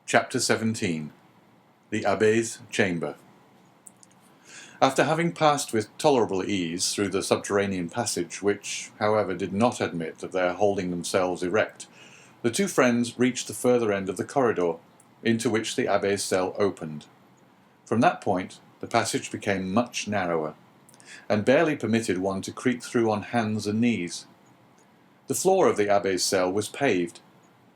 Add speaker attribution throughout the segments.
Speaker 1: Chapter 17. The Abbé's Chamber. After having passed with tolerable ease through the subterranean passage, which, however, did not admit of their holding themselves erect, the two friends reached the further end of the corridor, into which the abbé's cell opened. From that point, the passage became much narrower, and barely permitted one to creep through on hands and knees. The floor of the abbé's cell was paved,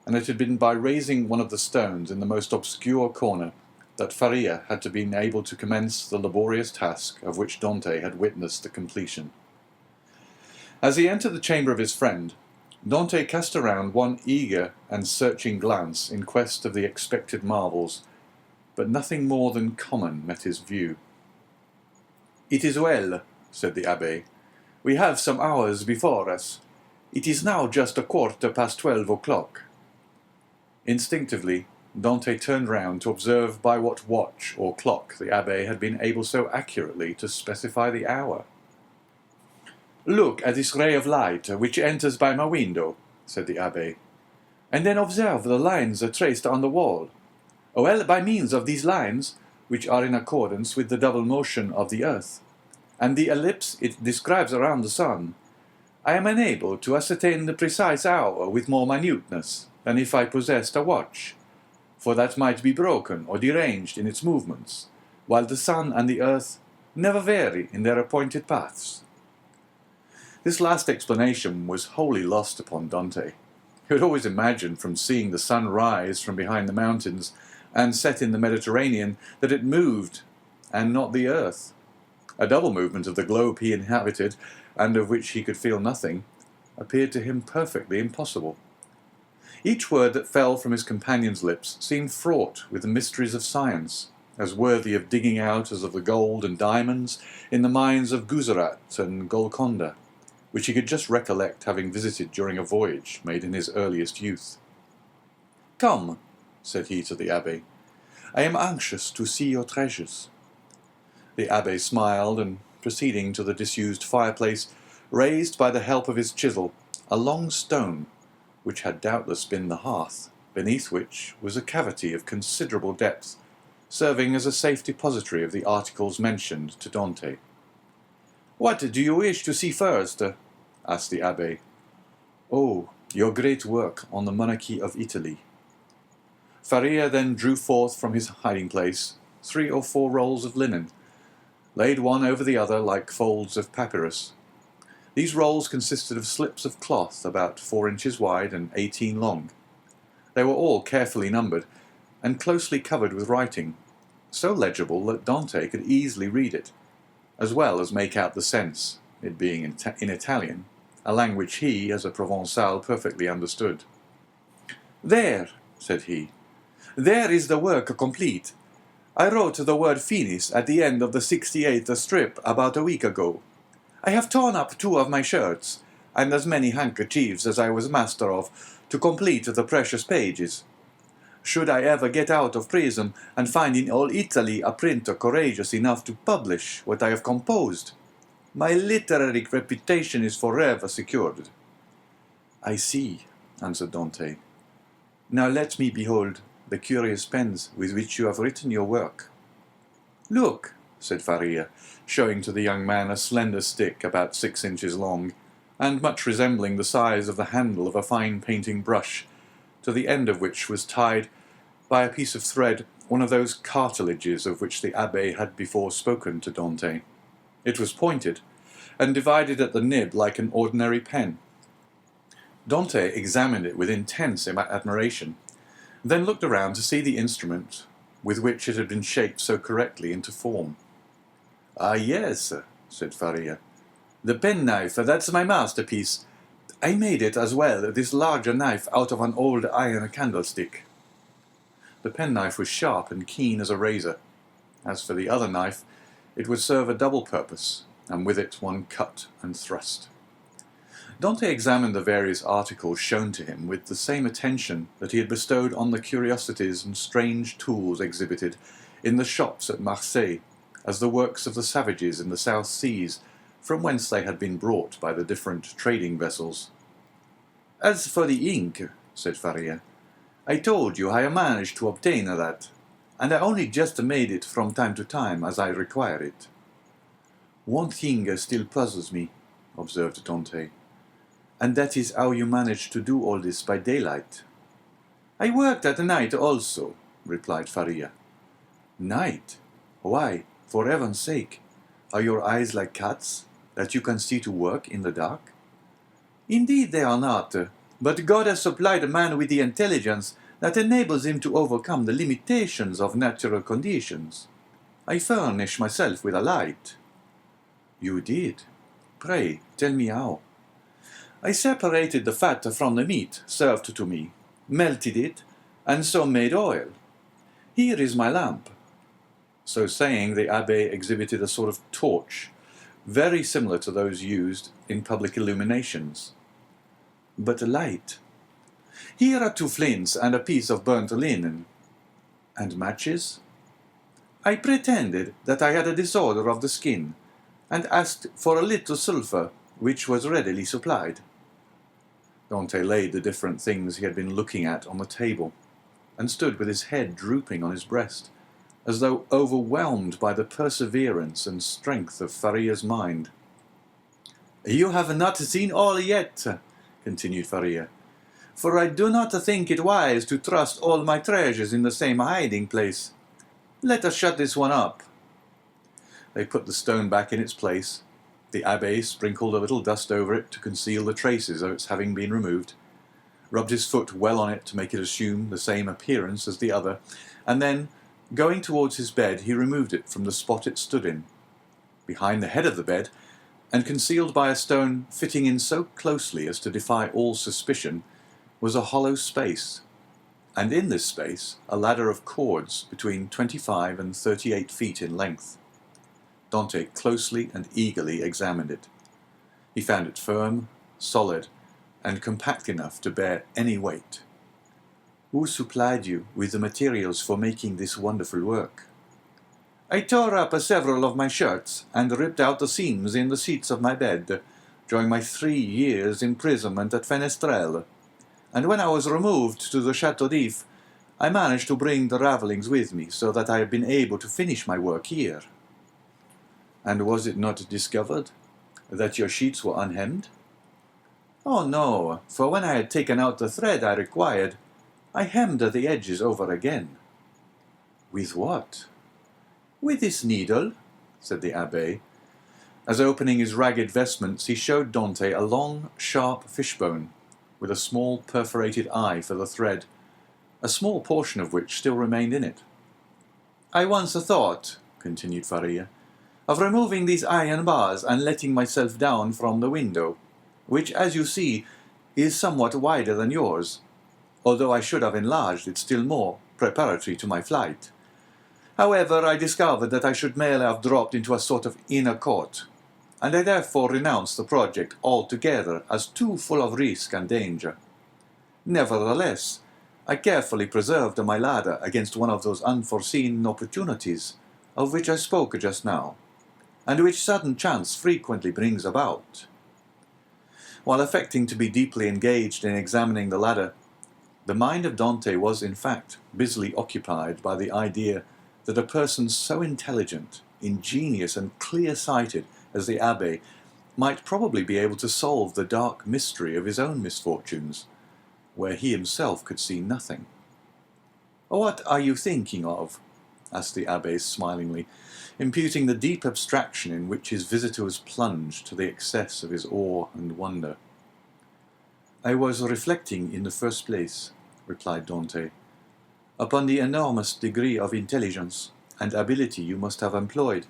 Speaker 1: and it had been by raising one of the stones in the most obscure corner that Faria had been able to commence the laborious task of which Dante had witnessed the completion. As he entered the chamber of his friend, Dante cast around one eager and searching glance in quest of the expected marvels, but nothing more than common met his view. "It is well," said the abbé. "We have some hours before us. It is now just 12:15. Instinctively, Dante turned round to observe by what watch or clock the abbé had been able so accurately to specify the hour. "Look at this ray of light which enters by my window," said the abbé, "and then observe the lines traced on the wall. Well, by means of these lines, which are in accordance with the double motion of the earth, and the ellipse it describes around the sun, I am enabled to ascertain the precise hour with more minuteness than if I possessed a watch, for that might be broken or deranged in its movements, while the sun and the earth never vary in their appointed paths." This last explanation was wholly lost upon Dante, who had always imagined from seeing the sun rise from behind the mountains and set in the Mediterranean that it moved, and not the earth. A double movement of the globe he inhabited, and of which he could feel nothing, appeared to him perfectly impossible. Each word that fell from his companion's lips seemed fraught with the mysteries of science, as worthy of digging out as of the gold and diamonds in the mines of Guzerat and Golconda, which he could just recollect having visited during a voyage made in his earliest youth. "Come," said he to the abbé, "I am anxious to see your treasures." The abbé smiled, and, proceeding to the disused fireplace, raised by the help of his chisel a long stone, which had doubtless been the hearth, beneath which was a cavity of considerable depth, serving as a safe depository of the articles mentioned to Dante. "What do you wish to see first?" asked the abbé. "Oh, your great work on the monarchy of Italy." Faria then drew forth from his hiding-place 3 or 4 rolls of linen, laid one over the other like folds of papyrus. These rolls consisted of slips of cloth about 4 inches wide and 18 long. They were all carefully numbered, and closely covered with writing, so legible that Dante could easily read it, as well as make out the sense, it being in Italian, a language he, as a Provençal, perfectly understood. "There," said he, "there is the work complete. I wrote the word finis at the end of the 68th strip about a week ago. I have torn up 2 of my shirts, and as many handkerchiefs as I was master of, to complete the precious pages. Should I ever get out of prison and find in all Italy a printer courageous enough to publish what I have composed, my literary reputation is forever secured." "I see," answered Dante. "Now let me behold the curious pens with which you have written your work." "Look," said Faria, showing to the young man a slender stick about 6 inches long, and much resembling the size of the handle of a fine painting brush, to the end of which was tied, by a piece of thread, one of those cartilages of which the abbé had before spoken to Dante. It was pointed, and divided at the nib like an ordinary pen. Dante examined it with intense admiration, then looked around to see the instrument with which it had been shaped so correctly into form. "Ah, yes," said Faria. "The penknife, that's my masterpiece. I made it as well, this larger knife, out of an old iron candlestick." The penknife was sharp and keen as a razor. As for the other knife, it would serve a double purpose, and with it one cut and thrust. Dante examined the various articles shown to him with the same attention that he had bestowed on the curiosities and strange tools exhibited in the shops at Marseille as the works of the savages in the South Seas, from whence they had been brought by the different trading vessels. "As for the ink," said Faria, I told you I managed to obtain that, and I only just made it from time to time as I require it. One thing still puzzles me, observed Dante, and that is how you managed to do all this by daylight. I worked at night also, replied Faria. Night? Why, for heaven's sake, are your eyes like cats, that you can see to work in the dark? Indeed they are not, but God has supplied man with the intelligence that enables him to overcome the limitations of natural conditions. I furnish myself with a light. You did? Pray, tell me how. I separated the fat from the meat served to me, melted it, and so made oil. Here is my lamp. So saying, the abbé exhibited a sort of torch, very similar to those used in public illuminations. But light. Here are 2 flints and a piece of burnt linen. And matches? I pretended that I had a disorder of the skin, and asked for a little sulphur, which was readily supplied. Dante laid the different things he had been looking at on the table, and stood with his head drooping on his breast, as though overwhelmed by the perseverance and strength of Faria's mind. You have not seen all yet, continued Faria, for I do not think it wise to trust all my treasures in the same hiding place. Let us shut this one up. They put the stone back in its place. The abbé sprinkled a little dust over it to conceal the traces of its having been removed, rubbed his foot well on it to make it assume the same appearance as the other, and then, going towards his bed, he removed it from the spot it stood in. Behind the head of the bed, and concealed by a stone fitting in so closely as to defy all suspicion, was a hollow space, and in this space a ladder of cords between 25 and 38 feet in length. Dante closely and eagerly examined it. He found it firm, solid, and compact enough to bear any weight. Who supplied you with the materials for making this wonderful work? I tore up several of my shirts and ripped out the seams in the sheets of my bed during my 3 years' imprisonment at Fenestrelle, and when I was removed to the Château d'If, I managed to bring the ravellings with me so that I have been able to finish my work here. And was it not discovered that your sheets were unhemmed? Oh no, for when I had taken out the thread I required, I hemmed the edges over again. With what? With this needle, said the abbé. As opening his ragged vestments, he showed Dante a long, sharp fishbone, with a small perforated eye for the thread, a small portion of which still remained in it. I once thought, continued Faria, of removing these iron bars and letting myself down from the window, which, as you see, is somewhat wider than yours, although I should have enlarged it still more, preparatory to my flight. However, I discovered that I should merely have dropped into a sort of inner court, and I therefore renounced the project altogether as too full of risk and danger. Nevertheless, I carefully preserved my ladder against one of those unforeseen opportunities of which I spoke just now, and which sudden chance frequently brings about. While affecting to be deeply engaged in examining the ladder, the mind of Dante was, in fact, busily occupied by the idea that a person so intelligent, ingenious, and clear-sighted as the abbé might probably be able to solve the dark mystery of his own misfortunes, where he himself could see nothing. "What are you thinking of?" asked the abbé smilingly, imputing the deep abstraction in which his visitor was plunged to the excess of his awe and wonder. "I was reflecting in the first place," replied Dante, "upon the enormous degree of intelligence and ability you must have employed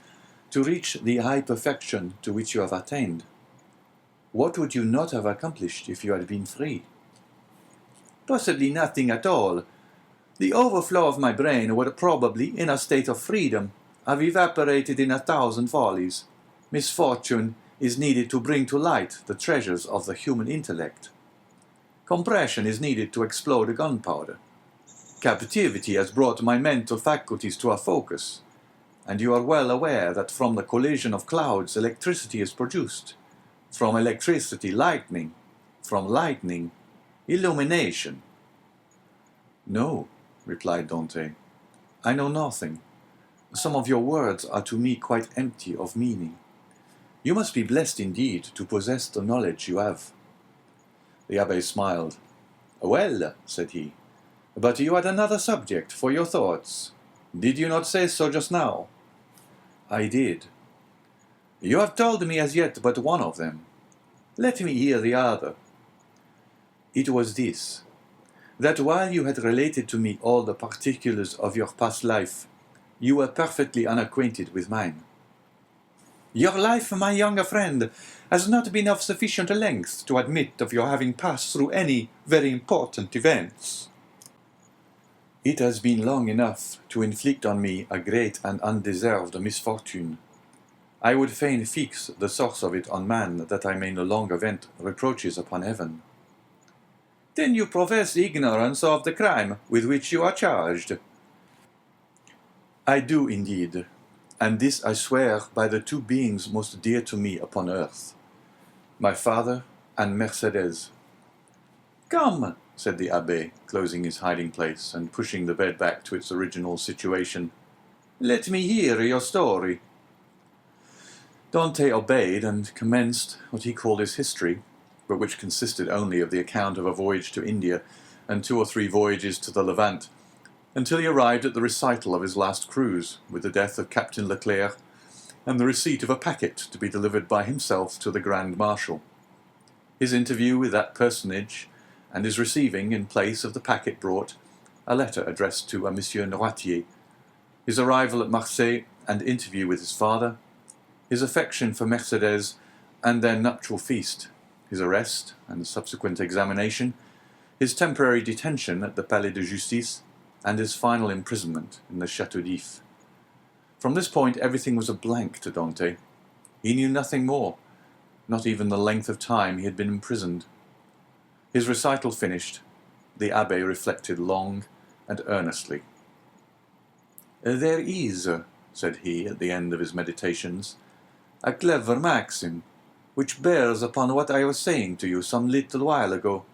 Speaker 1: to reach the high perfection to which you have attained. What would you not have accomplished if you had been free?" "Possibly nothing at all. The overflow of my brain would probably, in a state of freedom, have evaporated in 1,000 follies. Misfortune is needed to bring to light the treasures of the human intellect. Compression is needed to explode gunpowder. Captivity has brought my mental faculties to a focus, and you are well aware that from the collision of clouds electricity is produced, from electricity lightning, from lightning illumination." "No," replied Dante. "I know nothing. Some of your words are to me quite empty of meaning. You must be blessed indeed to possess the knowledge you have." The abbé smiled. "Well," said he, "but you had another subject for your thoughts. Did you not say so just now?" "I did." "You have told me as yet but one of them. Let me hear the other." "It was this, that while you had related to me all the particulars of your past life, you were perfectly unacquainted with mine." "Your life, my young friend, has not been of sufficient length to admit of your having passed through any very important events." "It has been long enough to inflict on me a great and undeserved misfortune. I would fain fix the source of it on man, that I may no longer vent reproaches upon heaven." "Then you profess ignorance of the crime with which you are charged." "I do indeed, and this I swear by the two beings most dear to me upon earth, my father and Mercedes." "Come," said the abbé, closing his hiding-place and pushing the bed back to its original situation, "let me hear your story." Dante obeyed and commenced what he called his history, but which consisted only of the account of a voyage to India and 2 or 3 voyages to the Levant, until he arrived at the recital of his last cruise, with the death of Captain Leclerc, and the receipt of a packet to be delivered by himself to the Grand Marshal. His interview with that personage, and his receiving, in place of the packet brought, a letter addressed to a Monsieur Noirtier, his arrival at Marseille and interview with his father, his affection for Mercedes and their nuptial feast, his arrest and subsequent examination, his temporary detention at the Palais de Justice, and his final imprisonment in the Château d'If. From this point everything was a blank to Dante. He knew nothing more, not even the length of time he had been imprisoned. His recital finished, the abbé reflected long and earnestly. "There is," said he at the end of his meditations, "a clever maxim, which bears upon what I was saying to you some little while ago,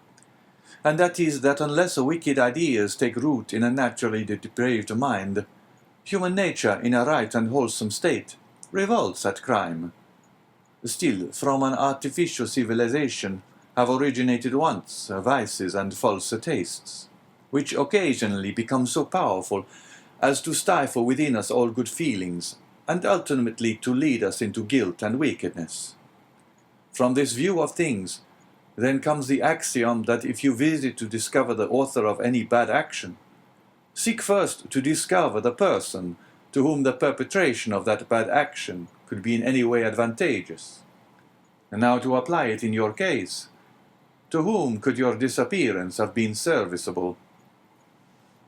Speaker 1: and that is that unless wicked ideas take root in a naturally depraved mind, human nature in a right and wholesome state revolts at crime. Still, from an artificial civilization have originated wants, vices, and false tastes, which occasionally become so powerful as to stifle within us all good feelings, and ultimately to lead us into guilt and wickedness. From this view of things, then comes the axiom that if you visit to discover the author of any bad action, seek first to discover the person to whom the perpetration of that bad action could be in any way advantageous. And now to apply it in your case, to whom could your disappearance have been serviceable?"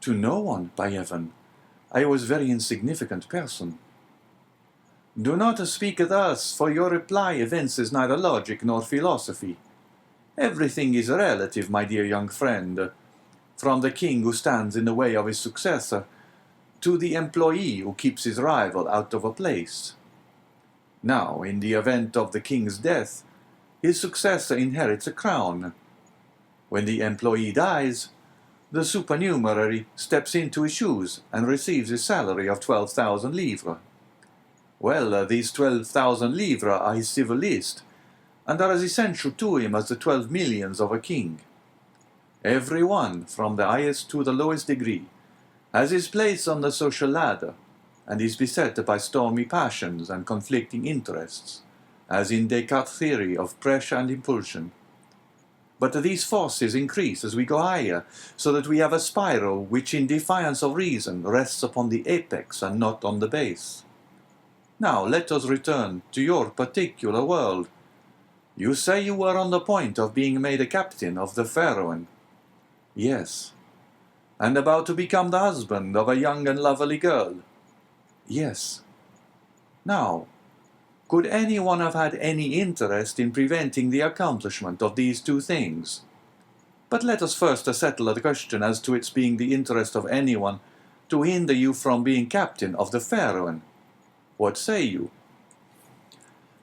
Speaker 1: "To no one, by heaven. I was a very insignificant person." "Do not speak thus, for your reply evinces neither logic nor philosophy. Everything is relative, my dear young friend, from the king who stands in the way of his successor, to the employee who keeps his rival out of a place. Now, in the event of the king's death, his successor inherits a crown. When the employee dies, the supernumerary steps into his shoes and receives his salary of 12,000 livres. Well, these 12,000 livres are his civil list, and are as essential to him as the 12 millions of a king. Every one, from the highest to the lowest degree, has his place on the social ladder, and is beset by stormy passions and conflicting interests, as in Descartes' theory of pressure and impulsion. But these forces increase as we go higher, so that we have a spiral which, in defiance of reason, rests upon the apex and not on the base. Now let us return to your particular world. You say you were on the point of being made a captain of the Pharaon." "Yes." "And about to become the husband of a young and lovely girl." "Yes." Now, could anyone have had any interest in preventing the accomplishment of these two things? But let us first settle the question as to its being the interest of anyone to hinder you from being captain of the Pharaon. What say you?"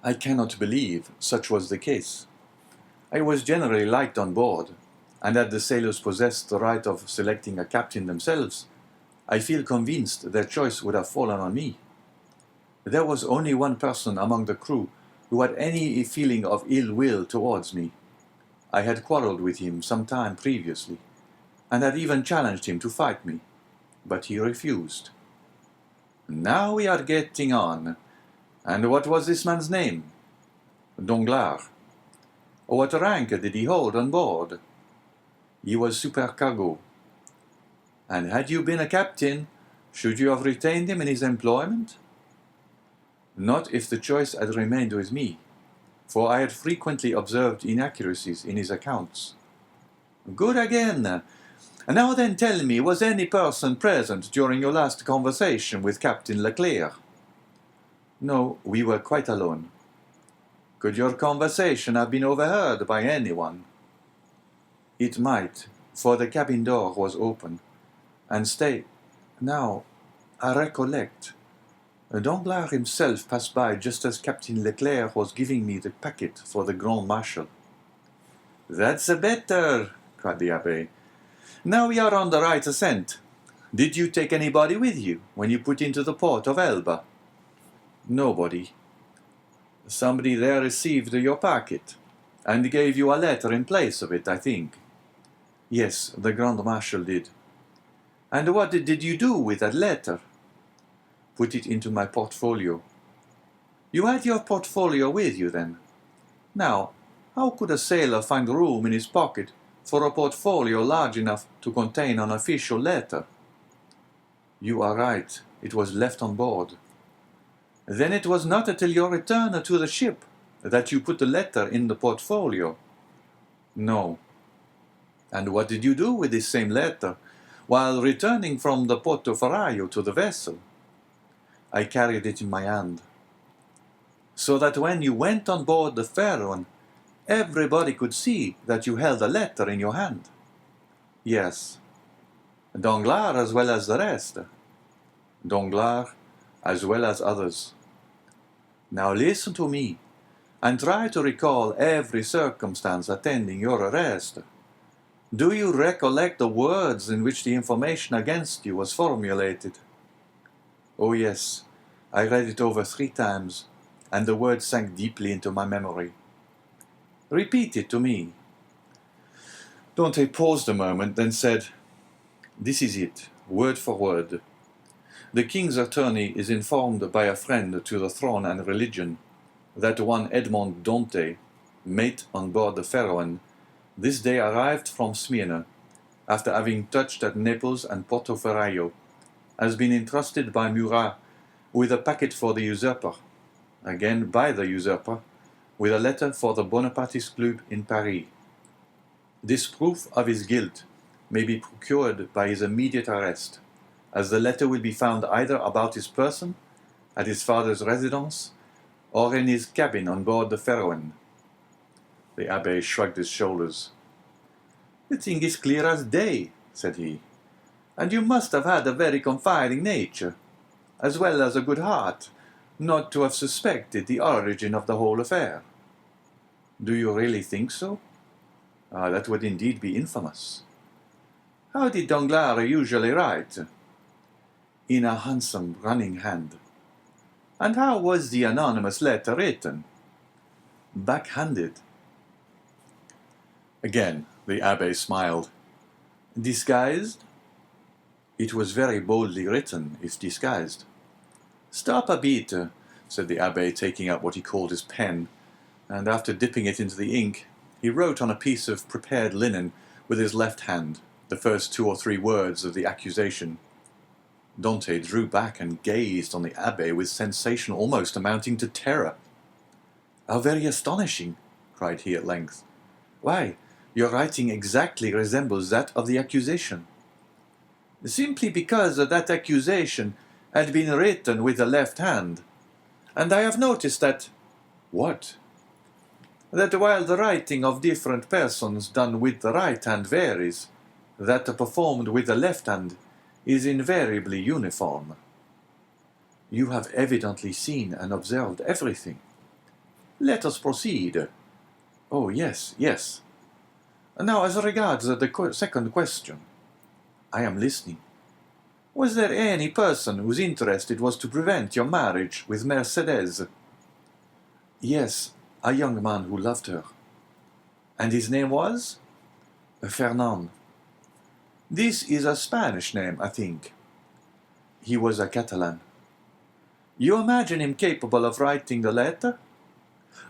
Speaker 1: "I cannot believe such was the case. I was generally liked on board, and that the sailors possessed the right of selecting a captain themselves, I feel convinced their choice would have fallen on me. There was only one person among the crew who had any feeling of ill will towards me. I had quarrelled with him some time previously, and had even challenged him to fight me, but he refused. Now we are getting on. And what was this man's name? Danglars. What rank did he hold on board? He was supercargo. And had you been a captain, should you have retained him in his employment? Not if the choice had remained with me, for I had frequently observed inaccuracies in his accounts. Good again. Now then tell me, was any person present during your last conversation with Captain Leclerc? No, we were quite alone. Could your conversation have been overheard by anyone? It might, for the cabin door was open. And stay, now, I recollect. Danglars himself passed by just as Captain Leclerc was giving me the packet for the Grand Marshal. That's better, cried the Abbé. Now we are on the right ascent. Did you take anybody with you when you put into the port of Elba? Nobody. Somebody there received your packet, and gave you a letter in place of it, I think. Yes, the Grand Marshal did. And what did you do with that letter? Put it into my portfolio. You had your portfolio with you, then? Now, how could a sailor find room in his pocket for a portfolio large enough to contain an official letter? You are right, it was left on board. Then it was not until your return to the ship that you put the letter in the portfolio? No. And what did you do with this same letter while returning from the Porto Ferraio to the vessel? I carried it in my hand. So that when you went on board the Pharaon, everybody could see that you held a letter in your hand? Yes. Danglars as well as the rest? Danglars as well as others. Now listen to me, and try to recall every circumstance attending your arrest. Do you recollect the words in which the information against you was formulated? Oh yes, I read it over 3 times, and the words sank deeply into my memory. Repeat it to me. Dante paused a moment, then said, This is it, word for word. The king's attorney is informed by a friend to the throne and religion that one Edmond Dantès, mate on board the Pharaon, this day arrived from Smyrna, after having touched at Naples and Porto Ferraio, has been entrusted by Murat with a packet for the usurper, again by the usurper, with a letter for the Bonapartist Club in Paris. This proof of his guilt may be procured by his immediate arrest, as the letter will be found either about his person, at his father's residence, or in his cabin on board the Pharaon. The Abbé shrugged his shoulders. The thing is clear as day, said he, and you must have had a very confiding nature, as well as a good heart, not to have suspected the origin of the whole affair. Do you really think so? That would indeed be infamous. How did Danglars usually write? In a handsome running hand. And how was the anonymous letter written? Backhanded. Again the Abbé smiled. Disguised? It was very boldly written, if disguised. Stop a bit, said the Abbé, taking out what he called his pen, and after dipping it into the ink, he wrote on a piece of prepared linen with his left hand the first 2 or 3 words of the accusation. Dante drew back and gazed on the Abbé with sensation almost amounting to terror. How very astonishing, cried he at length. Why, your writing exactly resembles that of the accusation. Simply because that accusation had been written with the left hand, and I have noticed that— What? That while the writing of different persons done with the right hand varies, that performed with the left hand is invariably uniform. You have evidently seen and observed everything. Let us proceed. Oh, yes, yes. Now, as regards the second question, I am listening. Was there any person whose interest it was to prevent your marriage with Mercedes? Yes, a young man who loved her. And his name was? Fernand. This is a Spanish name, I think. He was a Catalan. You imagine him capable of writing the letter?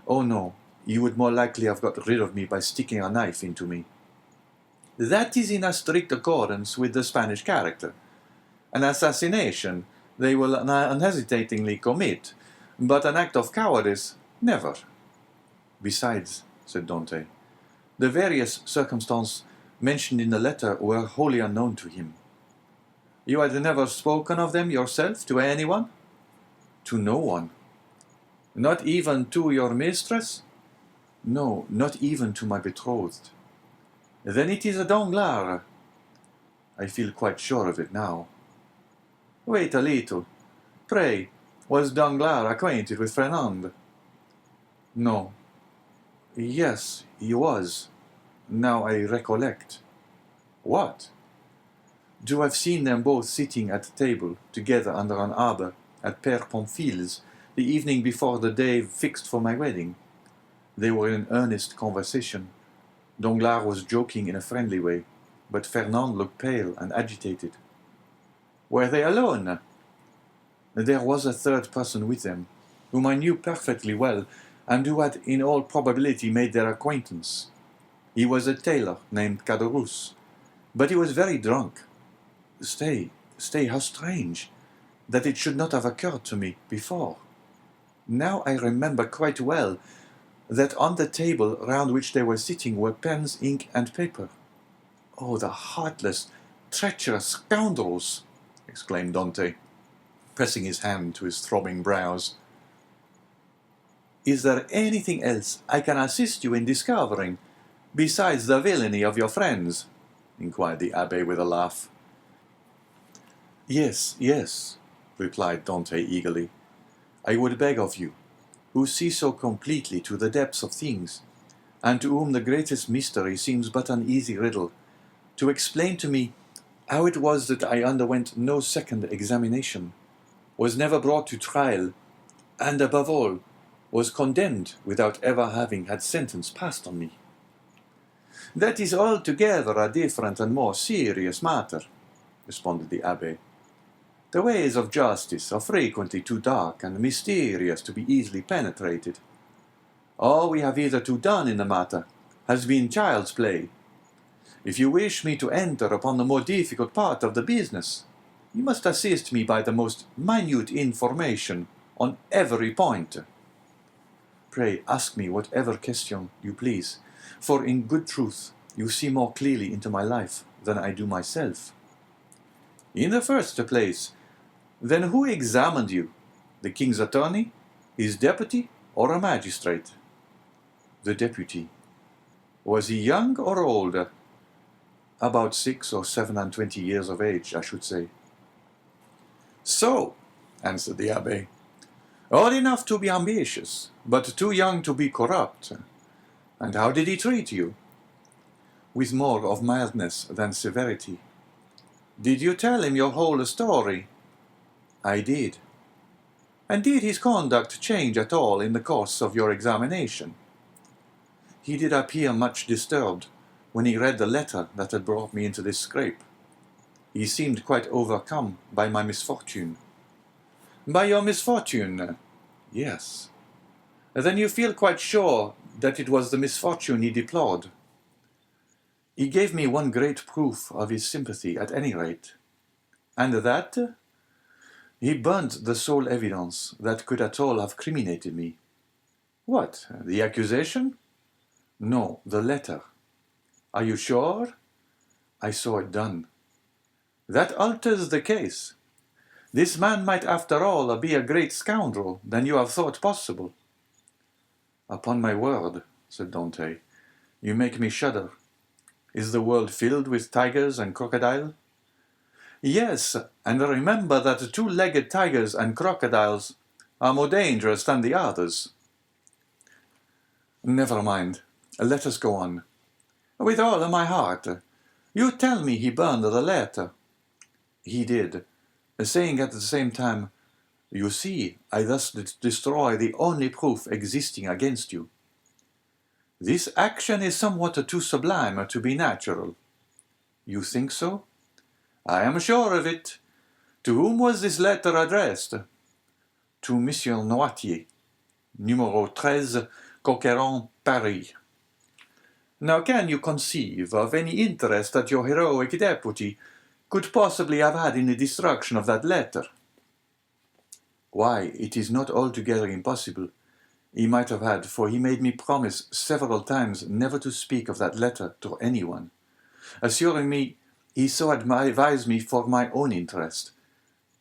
Speaker 1: Oh no, he would more likely have got rid of me by sticking a knife into me. That is in a strict accordance with the Spanish character. An assassination they will unhesitatingly commit, but an act of cowardice, never. Besides, said Dante, the various circumstances mentioned in the letter were wholly unknown to him. You had never spoken of them yourself to anyone? To no one. Not even to your mistress? No, not even to my betrothed. Then it is a Danglars. I feel quite sure of it now. Wait a little. Pray, was Danglars acquainted with Fernand? No. Yes, he was. Now I recollect. What? To have seen them both sitting at table together under an arbour at Père Pamphil's the evening before the day fixed for my wedding. They were in earnest conversation. Danglars was joking in a friendly way, but Fernand looked pale and agitated. Were they alone? There was a third person with them, whom I knew perfectly well, and who had in all probability made their acquaintance. He was a tailor named Caderousse, but he was very drunk. Stay, how strange, that it should not have occurred to me before. Now I remember quite well that on the table round which they were sitting were pens, ink, and paper. Oh, the heartless, treacherous scoundrels! Exclaimed Dante, pressing his hand to his throbbing brows. Is there anything else I can assist you in discovering, besides the villainy of your friends? Inquired the abbé with a laugh. Yes, replied Dante eagerly. I would beg of you, who see so completely to the depths of things, and to whom the greatest mystery seems but an easy riddle, to explain to me how it was that I underwent no second examination, was never brought to trial, and above all, was condemned without ever having had sentence passed on me. That is altogether a different and more serious matter, responded the abbé. The ways of justice are frequently too dark and mysterious to be easily penetrated. All we have hitherto done in the matter has been child's play. If you wish me to enter upon the more difficult part of the business, you must assist me by the most minute information on every point. Pray ask me whatever question you please, for in good truth you see more clearly into my life than I do myself. In the first place, then who examined you? The king's attorney, his deputy, or a magistrate? The deputy. Was he young or older? About 6 or 27 years of age, I should say. So, answered the abbé, old enough to be ambitious, but too young to be corrupt. And how did he treat you? With more of mildness than severity. Did you tell him your whole story? I did. And did his conduct change at all in the course of your examination? He did appear much disturbed when he read the letter that had brought me into this scrape. He seemed quite overcome by my misfortune. By your misfortune? Yes. Then you feel quite sure that it was the misfortune he deplored? He gave me one great proof of his sympathy, at any rate. And that? He burnt the sole evidence that could at all have criminated me. What, the accusation? No, the letter. Are you sure? I saw it done. That alters the case. This man might after all be a great scoundrel than you have thought possible. Upon my word, said Dante, you make me shudder. Is the world filled with tigers and crocodiles? Yes, and remember that two-legged tigers and crocodiles are more dangerous than the others. Never mind. Let us go on. With all my heart. You tell me he burned the letter. He did, saying at the same time, You see, I thus destroy the only proof existing against you. This action is somewhat too sublime to be natural. You think so? I am sure of it. To whom was this letter addressed? To Monsieur Noirtier, numero 13, Coqueron, Paris. Now can you conceive of any interest that your heroic deputy could possibly have had in the destruction of that letter? Why, it is not altogether impossible. He might have had, for he made me promise several times never to speak of that letter to anyone, assuring me he so advised me for my own interest.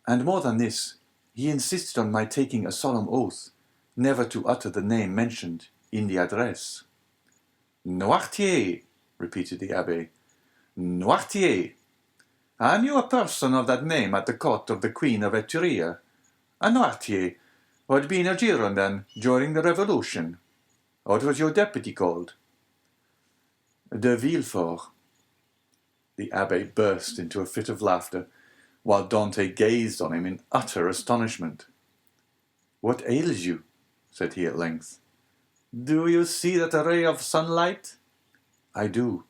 Speaker 1: And more than this, he insisted on my taking a solemn oath never to utter the name mentioned in the address. Noirtier, repeated the Abbé. Noirtier. I knew a person of that name at the court of the Queen of Etruria, a Noirtier, who had been a Girondin during the Revolution. What was your deputy called? De Villefort. The Abbé burst into a fit of laughter, while Dante gazed on him in utter astonishment. What ails you? Said he at length. Do you see that ray of sunlight? I do.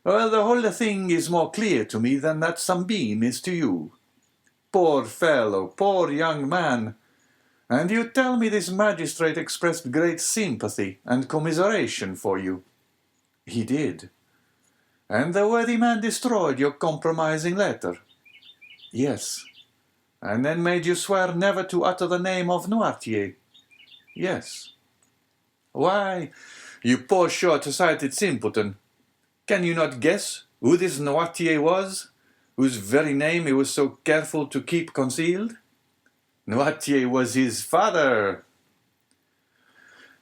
Speaker 1: Well, the whole thing is more clear to me than that sunbeam is to you. Poor fellow, poor young man! And you tell me this magistrate expressed great sympathy and commiseration for you. He did. And the worthy man destroyed your compromising letter. Yes. And then made you swear never to utter the name of Noirtier. Yes. Why, you poor short-sighted simpleton, can you not guess who this Noirtier was, whose very name he was so careful to keep concealed? Noirtier was his father.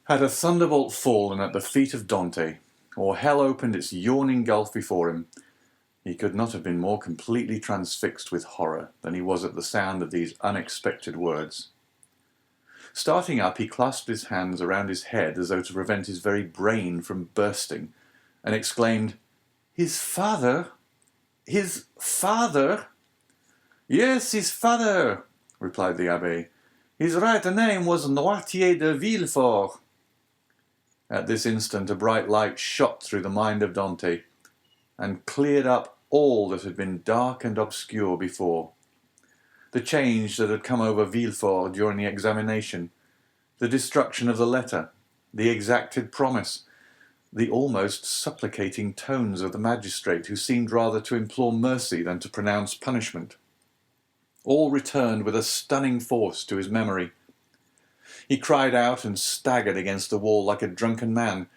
Speaker 1: Had a thunderbolt fallen at the feet of Dante, or hell opened its yawning gulf before him, he could not have been more completely transfixed with horror than he was at the sound of these unexpected words. Starting up, he clasped his hands around his head as though to prevent his very brain from bursting, and exclaimed, His father? His father? Yes, his father, replied the Abbé. His right name was Noirtier de Villefort. At this instant a bright light shot through the mind of Dante, and cleared up all that had been dark and obscure before. The change that had come over Villefort during the examination, the destruction of the letter, the exacted promise, the almost supplicating tones of the magistrate who seemed rather to implore mercy than to pronounce punishment, all returned with a stunning force to his memory. He cried out and staggered against the wall like a drunken man.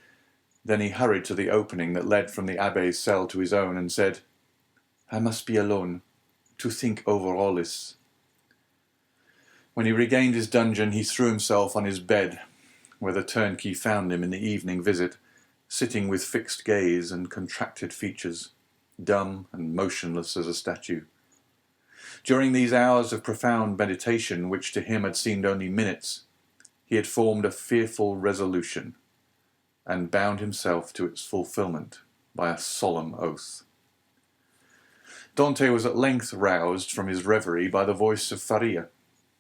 Speaker 1: Then he hurried to the opening that led from the Abbé's cell to his own and said, I must be alone to think over all this. When he regained his dungeon, he threw himself on his bed, where the turnkey found him in the evening visit, sitting with fixed gaze and contracted features, dumb and motionless as a statue. During these hours of profound meditation, which to him had seemed only minutes, he had formed a fearful resolution, and bound himself to its fulfilment by a solemn oath. Dante was at length roused from his reverie by the voice of Faria,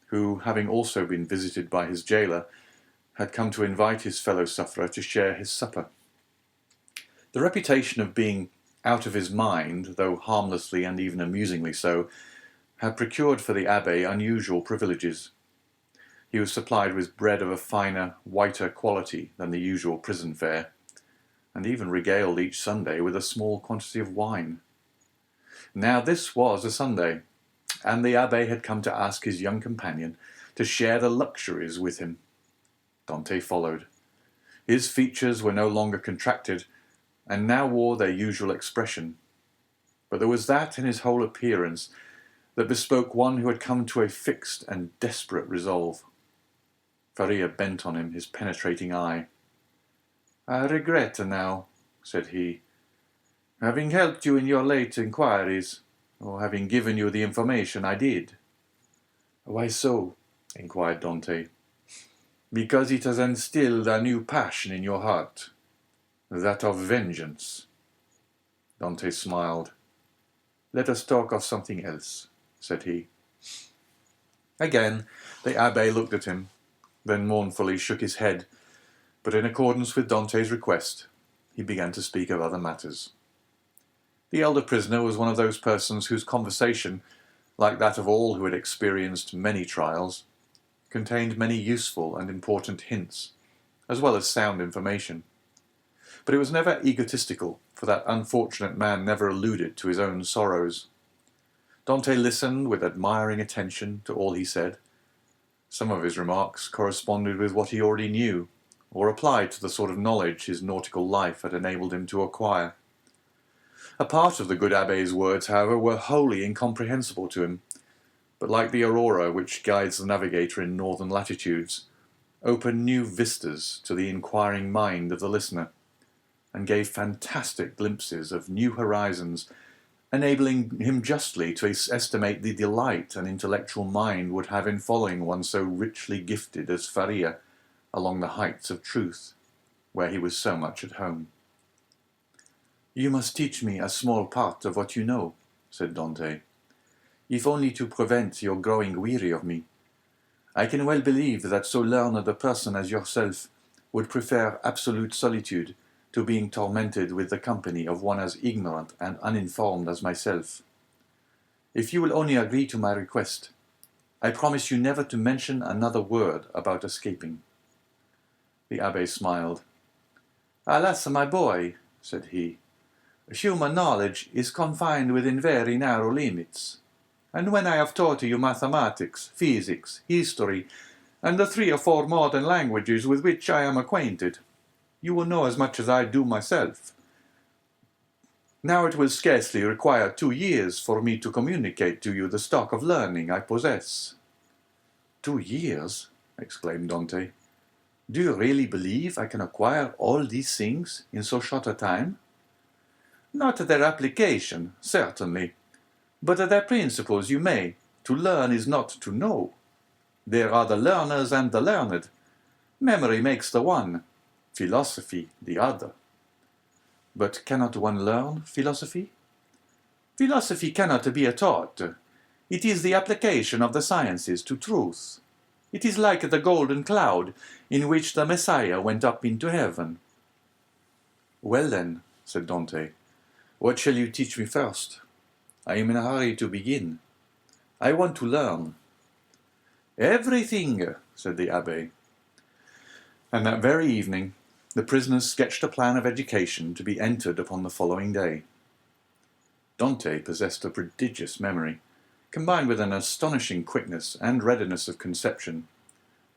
Speaker 1: who, having also been visited by his jailer, had come to invite his fellow-sufferer to share his supper. The reputation of being out of his mind, though harmlessly and even amusingly so, had procured for the Abbé unusual privileges. He was supplied with bread of a finer, whiter quality than the usual prison fare, and even regaled each Sunday with a small quantity of wine. Now this was a Sunday, and the Abbé had come to ask his young companion to share the luxuries with him. Dante followed. His features were no longer contracted, and now wore their usual expression. But there was that in his whole appearance that bespoke one who had come to a fixed and desperate resolve. Faria bent on him his penetrating eye. I regret now, said he, having helped you in your late inquiries, or having given you the information I did. Why so? inquired Dante. Because it has instilled a new passion in your heart. That of vengeance. Dante smiled. Let us talk of something else, said he. Again, the abbé looked at him, then mournfully shook his head, but in accordance with Dante's request, he began to speak of other matters. The elder prisoner was one of those persons whose conversation, like that of all who had experienced many trials, contained many useful and important hints, as well as sound information. But it was never egotistical, for that unfortunate man never alluded to his own sorrows. Dante listened with admiring attention to all he said. Some of his remarks corresponded with what he already knew, or applied to the sort of knowledge his nautical life had enabled him to acquire. A part of the good abbé's words, however, were wholly incomprehensible to him, but like the aurora which guides the navigator in northern latitudes, opened new vistas to the inquiring mind of the listener, and gave fantastic glimpses of new horizons, enabling him justly to estimate the delight an intellectual mind would have in following one so richly gifted as Faria along the heights of truth, where he was so much at home. You must teach me a small part of what you know, said Dante, if only to prevent your growing weary of me. I can well believe that so learned a person as yourself would prefer absolute solitude to being tormented with the company of one as ignorant and uninformed as myself. If you will only agree to my request, I promise you never to mention another word about escaping. The abbé smiled. Alas, my boy, said he, human knowledge is confined within very narrow limits, and when I have taught you mathematics, physics, history, and the 3 or 4 modern languages with which I am acquainted, you will know as much as I do myself. Now it will scarcely require 2 years for me to communicate to you the stock of learning I possess. 2 years? Exclaimed Dante. Do you really believe I can acquire all these things in so short a time? Not their application, certainly, but their principles you may. To learn is not to know. There are the learners and the learned. Memory makes the one, philosophy the other. But cannot one learn philosophy? Philosophy cannot be taught. It is the application of the sciences to truth. It is like the golden cloud in which the Messiah went up into heaven. Well then, said Dante, what shall you teach me first? I am in a hurry to begin. I want to learn. Everything, said the abbé. And that very evening, the prisoners sketched a plan of education to be entered upon the following day. Dante possessed a prodigious memory, combined with an astonishing quickness and readiness of conception.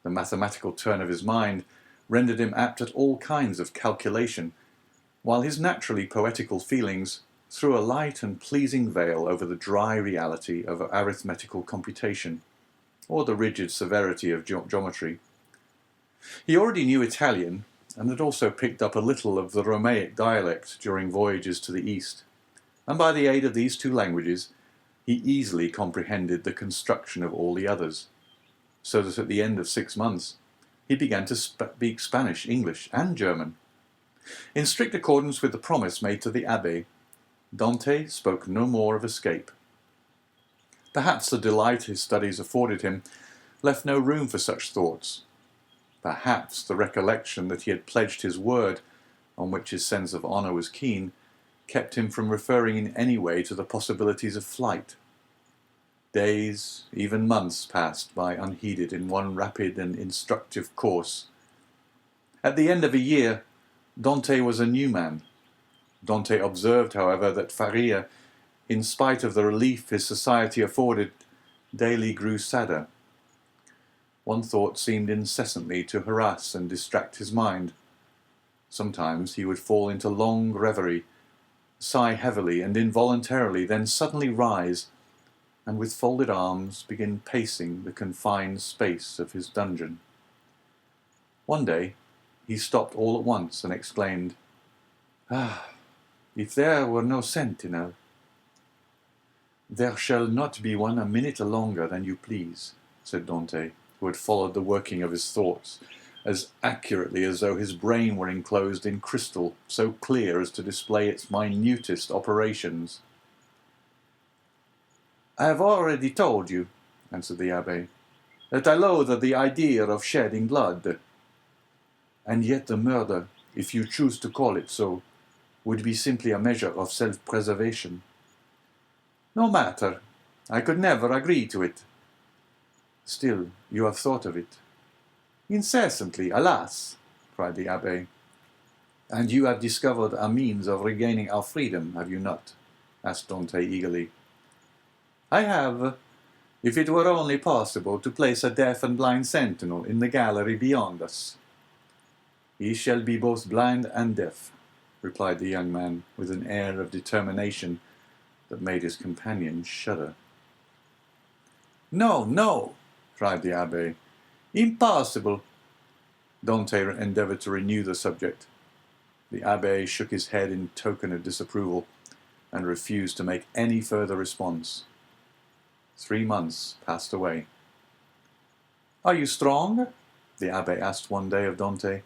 Speaker 1: The mathematical turn of his mind rendered him apt at all kinds of calculation, while his naturally poetical feelings threw a light and pleasing veil over the dry reality of arithmetical computation, or the rigid severity of geometry. He already knew Italian, and had also picked up a little of the Romaic dialect during voyages to the East, and by the aid of these 2 languages he easily comprehended the construction of all the others, so that at the end of 6 months he began to speak Spanish, English, and German. In strict accordance with the promise made to the abbé, Dante spoke no more of escape. Perhaps the delight his studies afforded him left no room for such thoughts. Perhaps the recollection that he had pledged his word, on which his sense of honour was keen, kept him from referring in any way to the possibilities of flight. Days, even months, passed by unheeded in one rapid and instructive course. At the end of a year, Dante was a new man. Dante observed, however, that Faria, in spite of the relief his society afforded, daily grew sadder. One thought seemed incessantly to harass and distract his mind. Sometimes he would fall into long reverie, sigh heavily and involuntarily, then suddenly rise, and with folded arms begin pacing the confined space of his dungeon. One day he stopped all at once and exclaimed, "Ah, if there were no sentinel!" "There shall not be one a minute longer than you please," said Dante, who had followed the working of his thoughts, as accurately as though his brain were enclosed in crystal, so clear as to display its minutest operations. "I have already told you," answered the abbé, "that I loathe the idea of shedding blood. And yet the murder, if you choose to call it so, would be simply a measure of self-preservation. No matter, I could never agree to it. Still, you have thought of it." "Incessantly, alas!" cried the abbé. "And you have discovered a means of regaining our freedom, have you not?" asked Dante eagerly. "I have, if it were only possible to place a deaf and blind sentinel in the gallery beyond us." "He shall be both blind and deaf," replied the young man, with an air of determination that made his companion shudder. "No, no!" cried the abbé. "Impossible!" Dante endeavoured to renew the subject. The abbé shook his head in token of disapproval, and refused to make any further response. 3 months passed away. "Are you strong?" the abbé asked one day of Dante.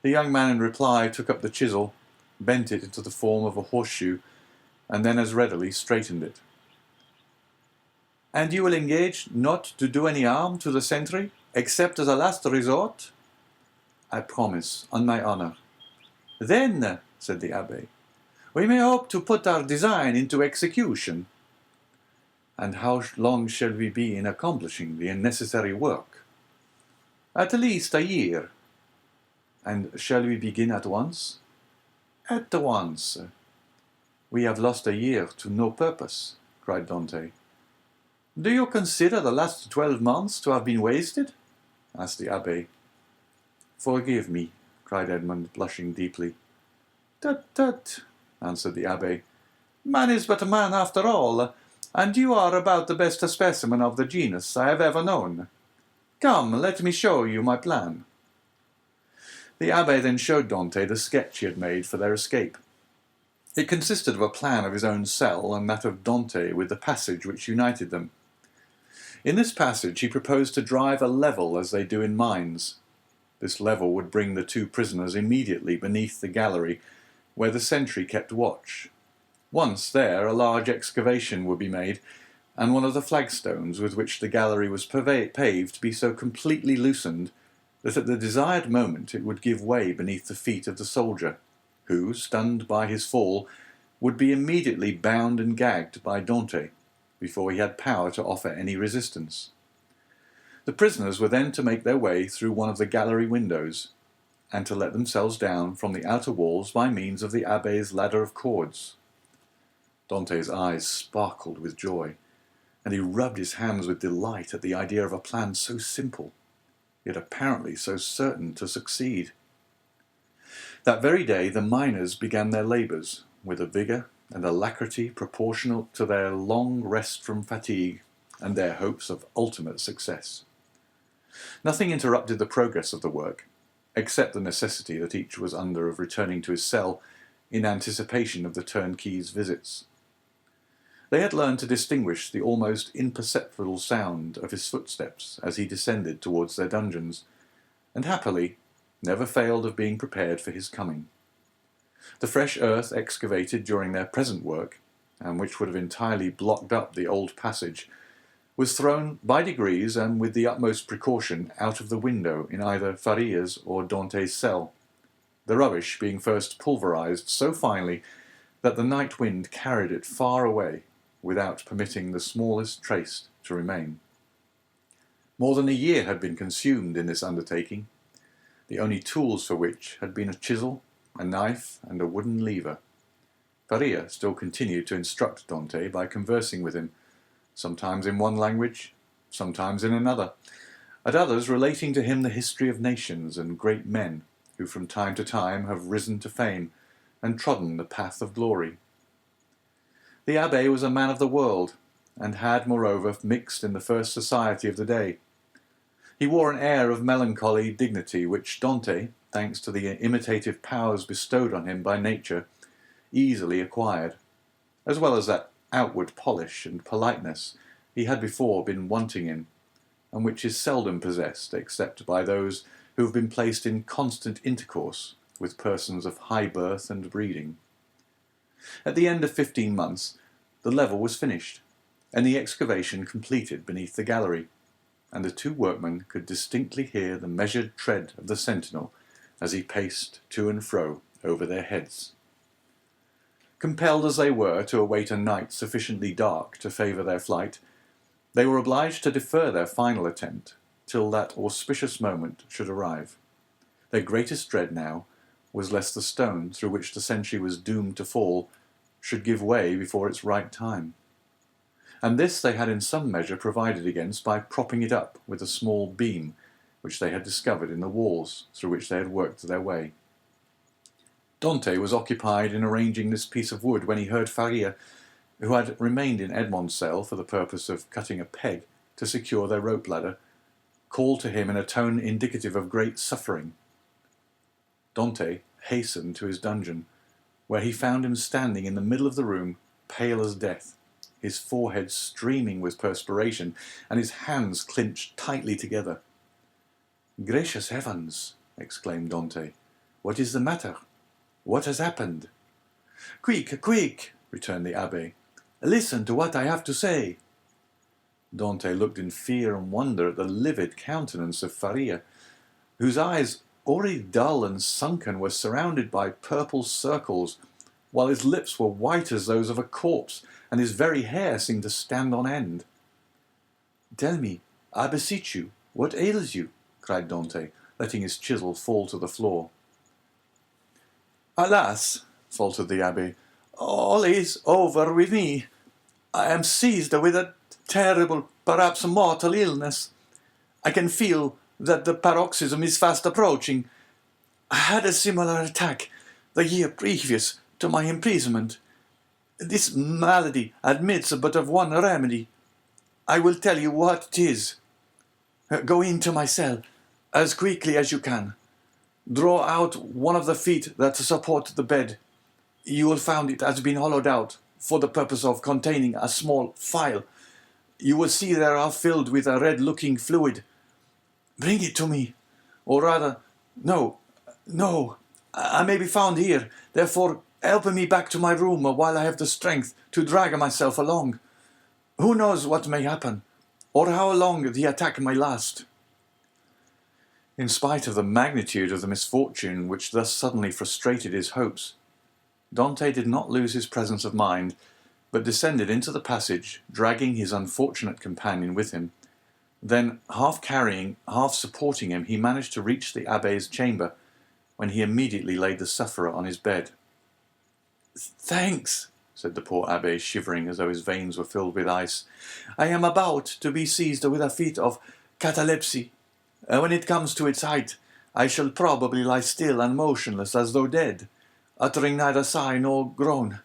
Speaker 1: The young man in reply took up the chisel, bent it into the form of a horseshoe, and then as readily straightened it. "And you will engage not to do any harm to the sentry, except as a last resort?" "I promise, on my honor." "Then," said the abbé, "we may hope to put our design into execution." "And how long shall we be in accomplishing the necessary work?" "At least a year." "And shall we begin at once?" "At once." "We have lost a year to no purpose," cried Dante. "Do you consider the last 12 months to have been wasted?" asked the abbé. "Forgive me," cried Edmond, blushing deeply. "Tut, tut," answered the abbé. "Man is but man after all, and you are about the best specimen of the genus I have ever known. Come, let me show you my plan." The abbé then showed Dante the sketch he had made for their escape. It consisted of a plan of his own cell and that of Dante with the passage which united them. In this passage he proposed to drive a level as they do in mines. This level would bring the 2 prisoners immediately beneath the gallery, where the sentry kept watch. Once there, a large excavation would be made, and one of the flagstones with which the gallery was paved be so completely loosened that at the desired moment it would give way beneath the feet of the soldier, who, stunned by his fall, would be immediately bound and gagged by Dante, before he had power to offer any resistance. The prisoners were then to make their way through one of the gallery windows, and to let themselves down from the outer walls by means of the abbé's ladder of cords. Dante's eyes sparkled with joy, and he rubbed his hands with delight at the idea of a plan so simple, yet apparently so certain to succeed. That very day the miners began their labours, with a vigour and alacrity proportional to their long rest from fatigue and their hopes of ultimate success. Nothing interrupted the progress of the work, except the necessity that each was under of returning to his cell in anticipation of the turnkey's visits. They had learned to distinguish the almost imperceptible sound of his footsteps as he descended towards their dungeons, and happily never failed of being prepared for his coming. The fresh earth excavated during their present work, and which would have entirely blocked up the old passage, was thrown by degrees and with the utmost precaution out of the window in either Faria's or Dante's cell, the rubbish being first pulverized so finely that the night wind carried it far away, without permitting the smallest trace to remain. More than a year had been consumed in this undertaking, the only tools for which had been a chisel, a knife, and a wooden lever. Faria still continued to instruct Dante by conversing with him, sometimes in one language, sometimes in another, at others relating to him the history of nations and great men who from time to time have risen to fame and trodden the path of glory. The abbé was a man of the world, and had, moreover, mixed in the first society of the day. He wore an air of melancholy dignity which Dante, thanks to the imitative powers bestowed on him by nature, easily acquired, as well as that outward polish and politeness he had before been wanting in, and which is seldom possessed except by those who have been placed in constant intercourse with persons of high birth and breeding. At the end of 15 months, the level was finished, and the excavation completed beneath the gallery, and the two workmen could distinctly hear the measured tread of the sentinel as he paced to and fro over their heads. Compelled as they were to await a night sufficiently dark to favour their flight, they were obliged to defer their final attempt till that auspicious moment should arrive. Their greatest dread now was lest the stone through which the sentry was doomed to fall should give way before its right time. And this they had in some measure provided against by propping it up with a small beam which they had discovered in the walls through which they had worked their way. Dante was occupied in arranging this piece of wood when he heard Faria, who had remained in Edmond's cell for the purpose of cutting a peg to secure their rope ladder, call to him in a tone indicative of great suffering. Dante hastened to his dungeon, where he found him standing in the middle of the room, pale as death, his forehead streaming with perspiration, and his hands clinched tightly together. "Gracious heavens!" exclaimed Dante. "What is the matter? What has happened?" "Quick, quick!" returned the abbé. "Listen to what I have to say." Dante looked in fear and wonder at the livid countenance of Faria, whose eyes, already dull and sunken, were surrounded by purple circles, while his lips were white as those of a corpse, and his very hair seemed to stand on end. "Tell me, I beseech you, what ails you?" cried Dante, letting his chisel fall to the floor. "Alas," faltered the abbé, "all is over with me. I am seized with a terrible, perhaps mortal illness. I can feel that the paroxysm is fast approaching. I had a similar attack the year previous to my imprisonment. This malady admits but of one remedy. I will tell you what it is. Go into my cell as quickly as you can. Draw out one of the feet that support the bed. You will find it has been hollowed out for the purpose of containing a small phial. You will see they are filled with a red-looking fluid. Bring it to me. Or rather, no, I may be found here. Therefore, help me back to my room while I have the strength to drag myself along. Who knows what may happen, or how long the attack may last?" In spite of the magnitude of the misfortune which thus suddenly frustrated his hopes, Dante did not lose his presence of mind, but descended into the passage, dragging his unfortunate companion with him. Then, half carrying, half supporting him, he managed to reach the abbé's chamber, when he immediately laid the sufferer on his bed. "Thanks," said the poor abbé, shivering as though his veins were filled with ice. "I am about to be seized with a fit of catalepsy. When it comes to its height, I shall probably lie still and motionless as though dead, uttering neither sigh nor groan.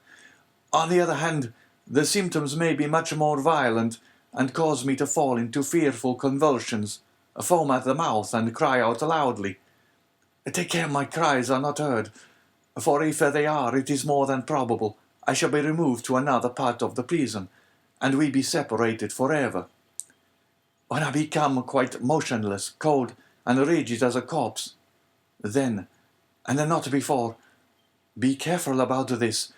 Speaker 1: On the other hand, the symptoms may be much more violent, and cause me to fall into fearful convulsions, foam at the mouth, and cry out loudly. Take care my cries are not heard, for if they are, it is more than probable I shall be removed to another part of the prison, and we be separated forever. When I become quite motionless, cold, and rigid as a corpse, then, and not before, be careful about this,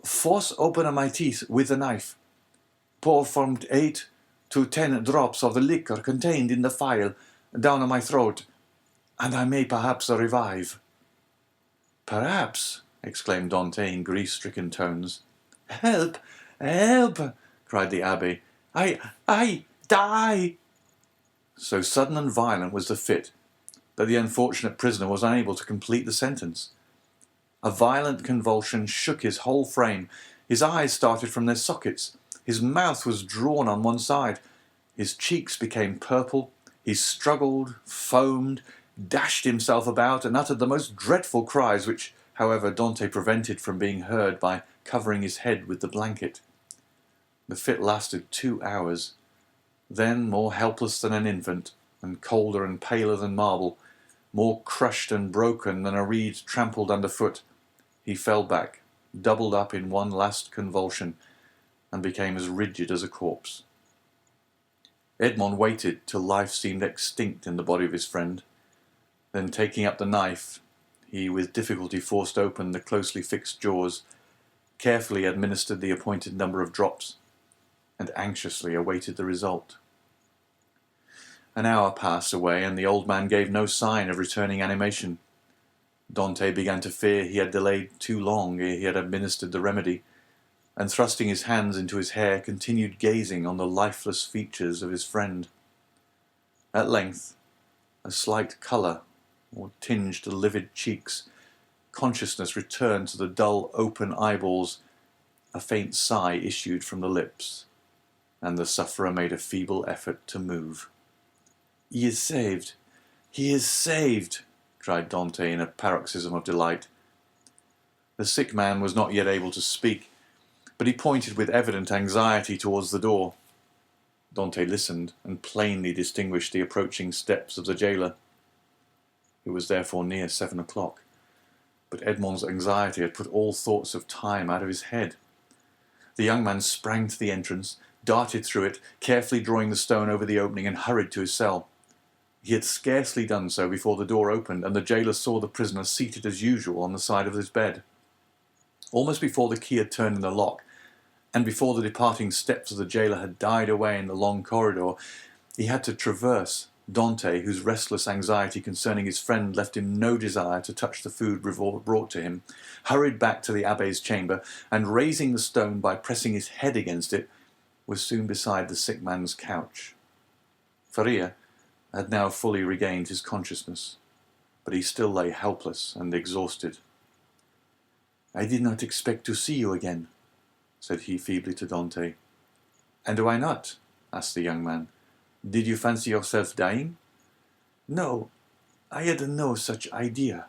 Speaker 1: force open my teeth with a knife, pour from 8 to 10 drops of the liquor contained in the phial down my throat, and I may perhaps revive." "Perhaps," exclaimed Dante in grief-stricken tones. "Help! Help!" cried the abbé. I die!" So sudden and violent was the fit that the unfortunate prisoner was unable to complete the sentence. A violent convulsion shook his whole frame. His eyes started from their sockets. His mouth was drawn on one side. His cheeks became purple. He struggled, foamed, dashed himself about, and uttered the most dreadful cries, which, however, Dante prevented from being heard by covering his head with the blanket. The fit lasted 2 hours. Then, more helpless than an infant, and colder and paler than marble, more crushed and broken than a reed trampled underfoot, he fell back, doubled up in one last convulsion, and became as rigid as a corpse. Edmond waited till life seemed extinct in the body of his friend. Then, taking up the knife, he with difficulty forced open the closely fixed jaws, carefully administered the appointed number of drops, and anxiously awaited the result. An hour passed away, and the old man gave no sign of returning animation. Dante began to fear he had delayed too long ere he had administered the remedy, and thrusting his hands into his hair, continued gazing on the lifeless features of his friend. At length, a slight colour tinged the livid cheeks. Consciousness returned to the dull, open eyeballs. A faint sigh issued from the lips, and the sufferer made a feeble effort to move. "He is saved! He is saved!" cried Dante in a paroxysm of delight. The sick man was not yet able to speak, but he pointed with evident anxiety towards the door. Dante listened, and plainly distinguished the approaching steps of the jailer. It was therefore near 7 o'clock, but Edmond's anxiety had put all thoughts of time out of his head. The young man sprang to the entrance, darted through it, carefully drawing the stone over the opening, and hurried to his cell. He had scarcely done so before the door opened, and the jailer saw the prisoner seated as usual on the side of his bed. Almost before the key had turned in the lock, and before the departing steps of the jailer had died away in the long corridor, he had to traverse Dante, whose restless anxiety concerning his friend left him no desire to touch the food brought to him, hurried back to the abbé's chamber, and raising the stone by pressing his head against it, was soon beside the sick man's couch. Faria had now fully regained his consciousness, but he still lay helpless and exhausted. "I did not expect to see you again," said he feebly to Dante. "And why not?" asked the young man. "Did you fancy yourself dying?" "No, I had no such idea.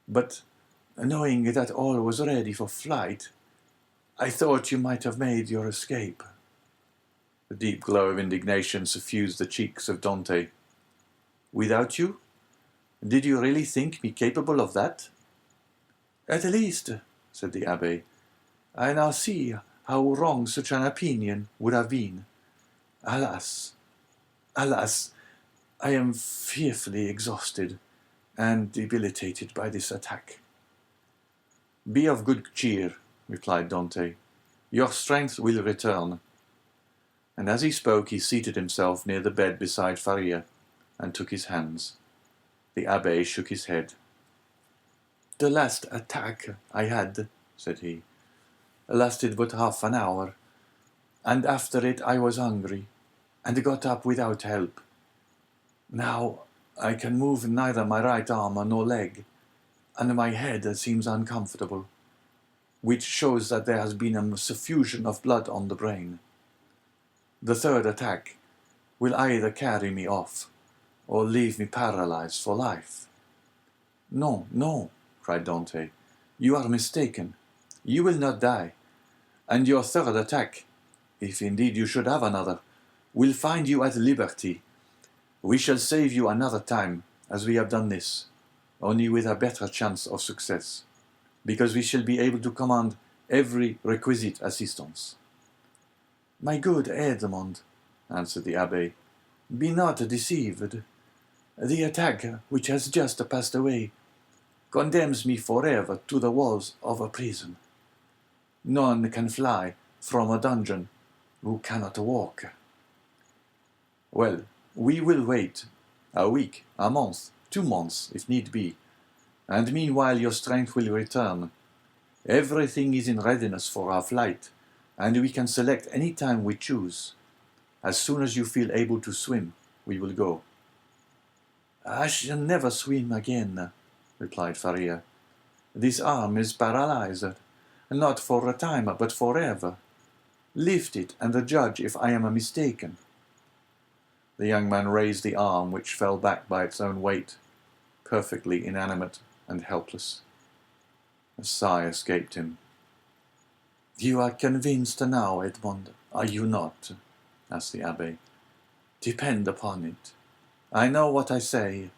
Speaker 1: But, knowing that all was ready for flight, I thought you might have made your escape." A deep glow of indignation suffused the cheeks of Dante. "Without you? Did you really think me capable of that?" "At least," said the abbé, "I now see how wrong such an opinion would have been. Alas, alas, I am fearfully exhausted and debilitated by this attack." "Be of good cheer," replied Dante. "Your strength will return." And as he spoke, he seated himself near the bed beside Faria, and took his hands. The abbé shook his head. "The last attack I had," said he, "lasted but half an hour, and after it I was hungry, and got up without help. Now I can move neither my right arm nor leg, and my head seems uncomfortable, which shows that there has been a suffusion of blood on the brain. The third attack will either carry me off, or leave me paralyzed for life." "No, no," cried Dante, "you are mistaken. You will not die, and your third attack, if indeed you should have another, will find you at liberty. We shall save you another time, as we have done this, only with a better chance of success, because we shall be able to command every requisite assistance." "My good Edmond," answered the abbé, "be not deceived. The attack which has just passed away condemns me forever to the walls of a prison. None can fly from a dungeon who cannot walk." "Well, we will wait a week, a month, 2 months, if need be, and meanwhile your strength will return. Everything is in readiness for our flight, and we can select any time we choose. As soon as you feel able to swim, we will go." "I shall never swim again," replied Faria. "This arm is paralyzed, not for a time, but forever. Lift it, and judge if I am mistaken." The young man raised the arm, which fell back by its own weight, perfectly inanimate and helpless. A sigh escaped him. "You are convinced now, Edmond, are you not?" asked the abbé. "Depend upon it. I know what I say.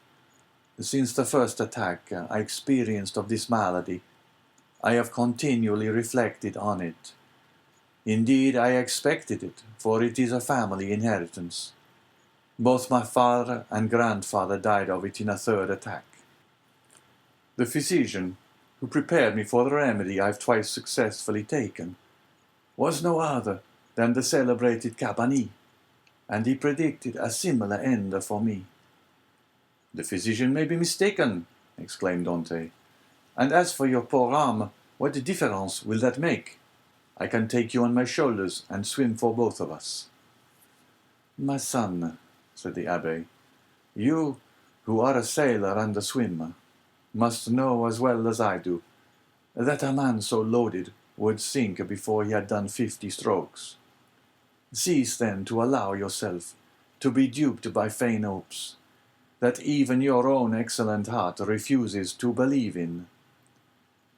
Speaker 1: Since the first attack I experienced of this malady, I have continually reflected on it. Indeed, I expected it, for it is a family inheritance. Both my father and grandfather died of it in a third attack. The physician, who prepared me for the remedy I have twice successfully taken, was no other than the celebrated Cabanilles, and he predicted a similar end for me." "The physician may be mistaken," exclaimed Dante. "And as for your poor arm, what difference will that make? I can take you on my shoulders and swim for both of us." "My son," said the abbé, "you, who are a sailor and a swimmer, must know as well as I do that a man so loaded would sink before he had done 50 strokes. Cease then to allow yourself to be duped by vain hopes that even your own excellent heart refuses to believe in.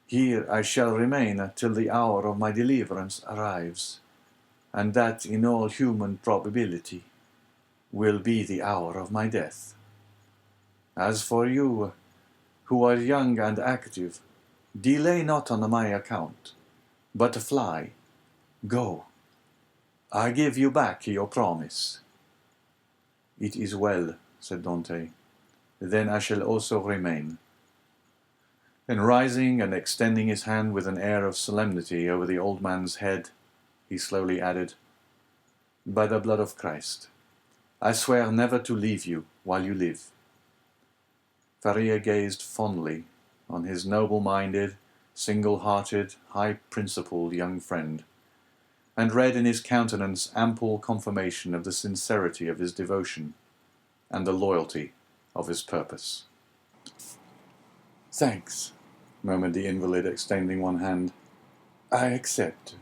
Speaker 1: Here I shall remain till the hour of my deliverance arrives, and that in all human probability will be the hour of my death. As for you, who are young and active, delay not on my account, but fly, go. I give you back your promise." "It is well," said Dante. "Then I shall also remain." Then rising and extending his hand with an air of solemnity over the old man's head, he slowly added, "By the blood of Christ, I swear never to leave you while you live." Faria gazed fondly on his noble-minded, single-hearted, high-principled young friend, and read in his countenance ample confirmation of the sincerity of his devotion and the loyalty of his purpose. "Thanks," murmured the invalid, extending one hand. "I accept.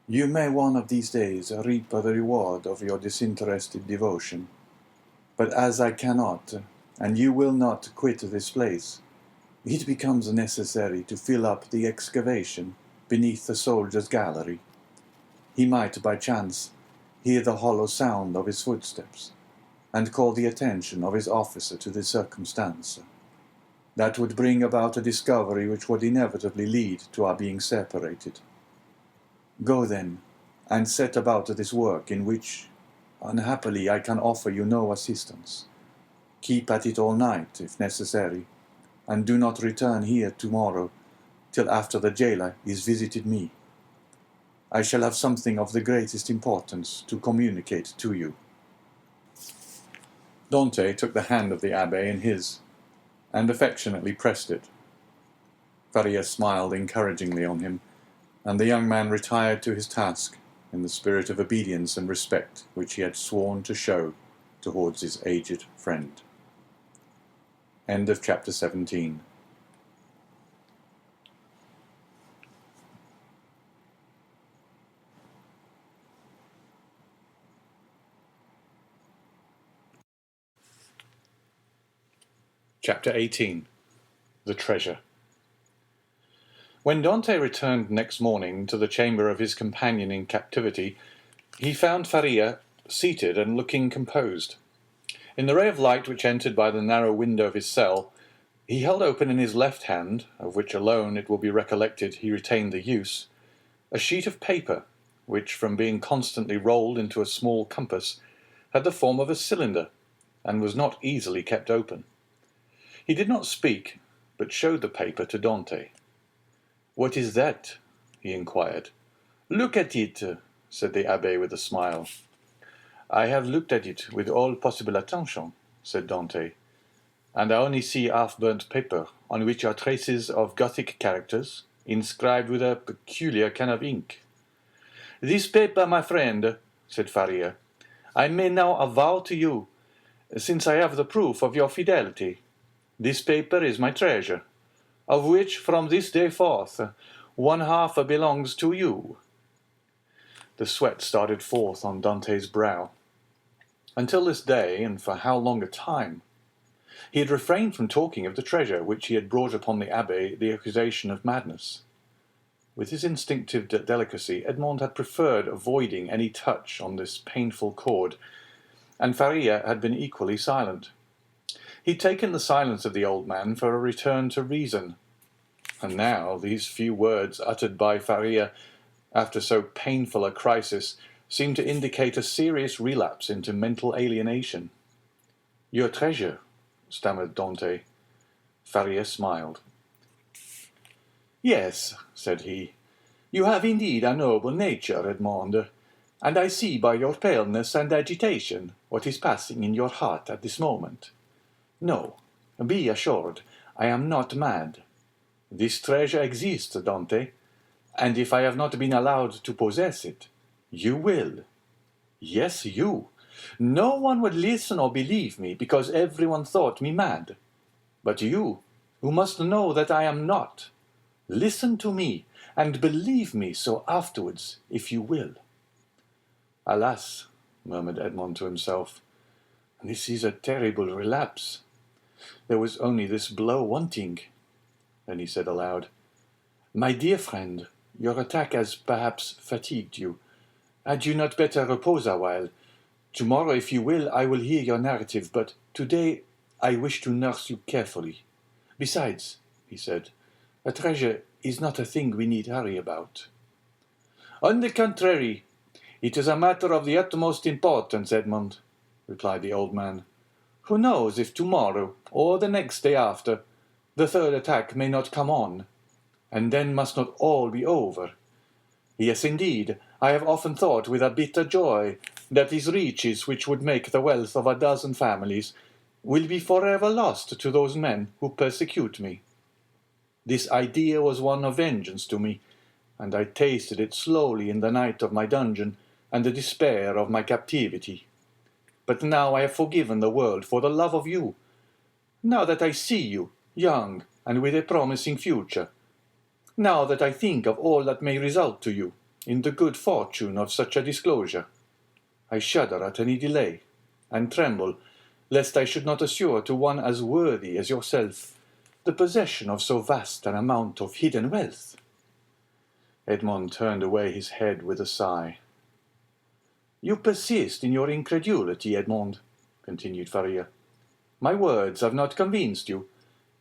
Speaker 1: You may one of these days reap the reward of your disinterested devotion. But as I cannot, and you will not quit this place, it becomes necessary to fill up the excavation beneath the soldier's gallery. He might, by chance, hear the hollow sound of his footsteps, and call the attention of his officer to the circumstance. That would bring about a discovery which would inevitably lead to our being separated. Go then, and set about this work in which, unhappily, I can offer you no assistance. Keep at it all night, if necessary, and do not return here tomorrow till after the jailer is visited me. I shall have something of the greatest importance to communicate to you." Dante took the hand of the abbé in his, and affectionately pressed it. Faria smiled encouragingly on him, and the young man retired to his task in the spirit of obedience and respect which he had sworn to show towards his aged friend. End of chapter 17. Chapter 18. The Treasure. When Dante returned next morning to the chamber of his companion in captivity, he found Faria seated and looking composed. In the ray of light which entered by the narrow window of his cell, he held open in his left hand, of which alone it will be recollected he retained the use, a sheet of paper, which, from being constantly rolled into a small compass, had the form of a cylinder, and was not easily kept open. He did not speak, but showed the paper to Dante. "What is that?" he inquired. "Look at it," said the abbé with a smile. "I have looked at it with all possible attention," said Dante, "and I only see half-burnt paper, on which are traces of Gothic characters, inscribed with a peculiar kind of ink." "This paper, my friend," said Faria, "I may now avow to you, since I have the proof of your fidelity. This paper is my treasure, of which, from this day forth, one half belongs to you." The sweat started forth on Dante's brow. Until this day, and for how long a time? He had refrained from talking of the treasure which he had brought upon the abbé the accusation of madness. With his instinctive delicacy, Edmond had preferred avoiding any touch on this painful chord, and Faria had been equally silent. He had taken the silence of the old man for a return to reason, and now these few words uttered by Faria after so painful a crisis seemed to indicate a serious relapse into mental alienation. "Your treasure," stammered Dante. Faria smiled. "Yes," said he, "you have indeed a noble nature, Edmond, and I see by your paleness and agitation what is passing in your heart at this moment. No, be assured, I am not mad. This treasure exists, Dante, and if I have not been allowed to possess it, you will. Yes, you. No one would listen or believe me, because everyone thought me mad. But you, who must know that I am not, listen to me, and believe me so afterwards, if you will." "Alas," murmured Edmond to himself, "this is a terrible relapse. There was only this blow wanting." Then he said aloud, "My dear friend, your attack has perhaps fatigued you. Had you not better repose a while? Tomorrow, if you will, I will hear your narrative, but today I wish to nurse you carefully. Besides," he said, "a treasure is not a thing we need hurry about." "On the contrary, it is a matter of the utmost importance, Edmond," replied the old man. "Who knows if tomorrow, or the next day after, the third attack may not come on, and then must not all be over? Yes, indeed, I have often thought with a bitter joy that these riches which would make the wealth of a dozen families will be forever lost to those men who persecute me. This idea was one of vengeance to me, and I tasted it slowly in the night of my dungeon and the despair of my captivity. But now I have forgiven the world for the love of you. Now that I see you, young and with a promising future, now that I think of all that may result to you in the good fortune of such a disclosure, I shudder at any delay, and tremble lest I should not assure to one as worthy as yourself the possession of so vast an amount of hidden wealth." Edmond turned away his head with a sigh. "You persist in your incredulity, Edmond," continued Faria. "My words have not convinced you.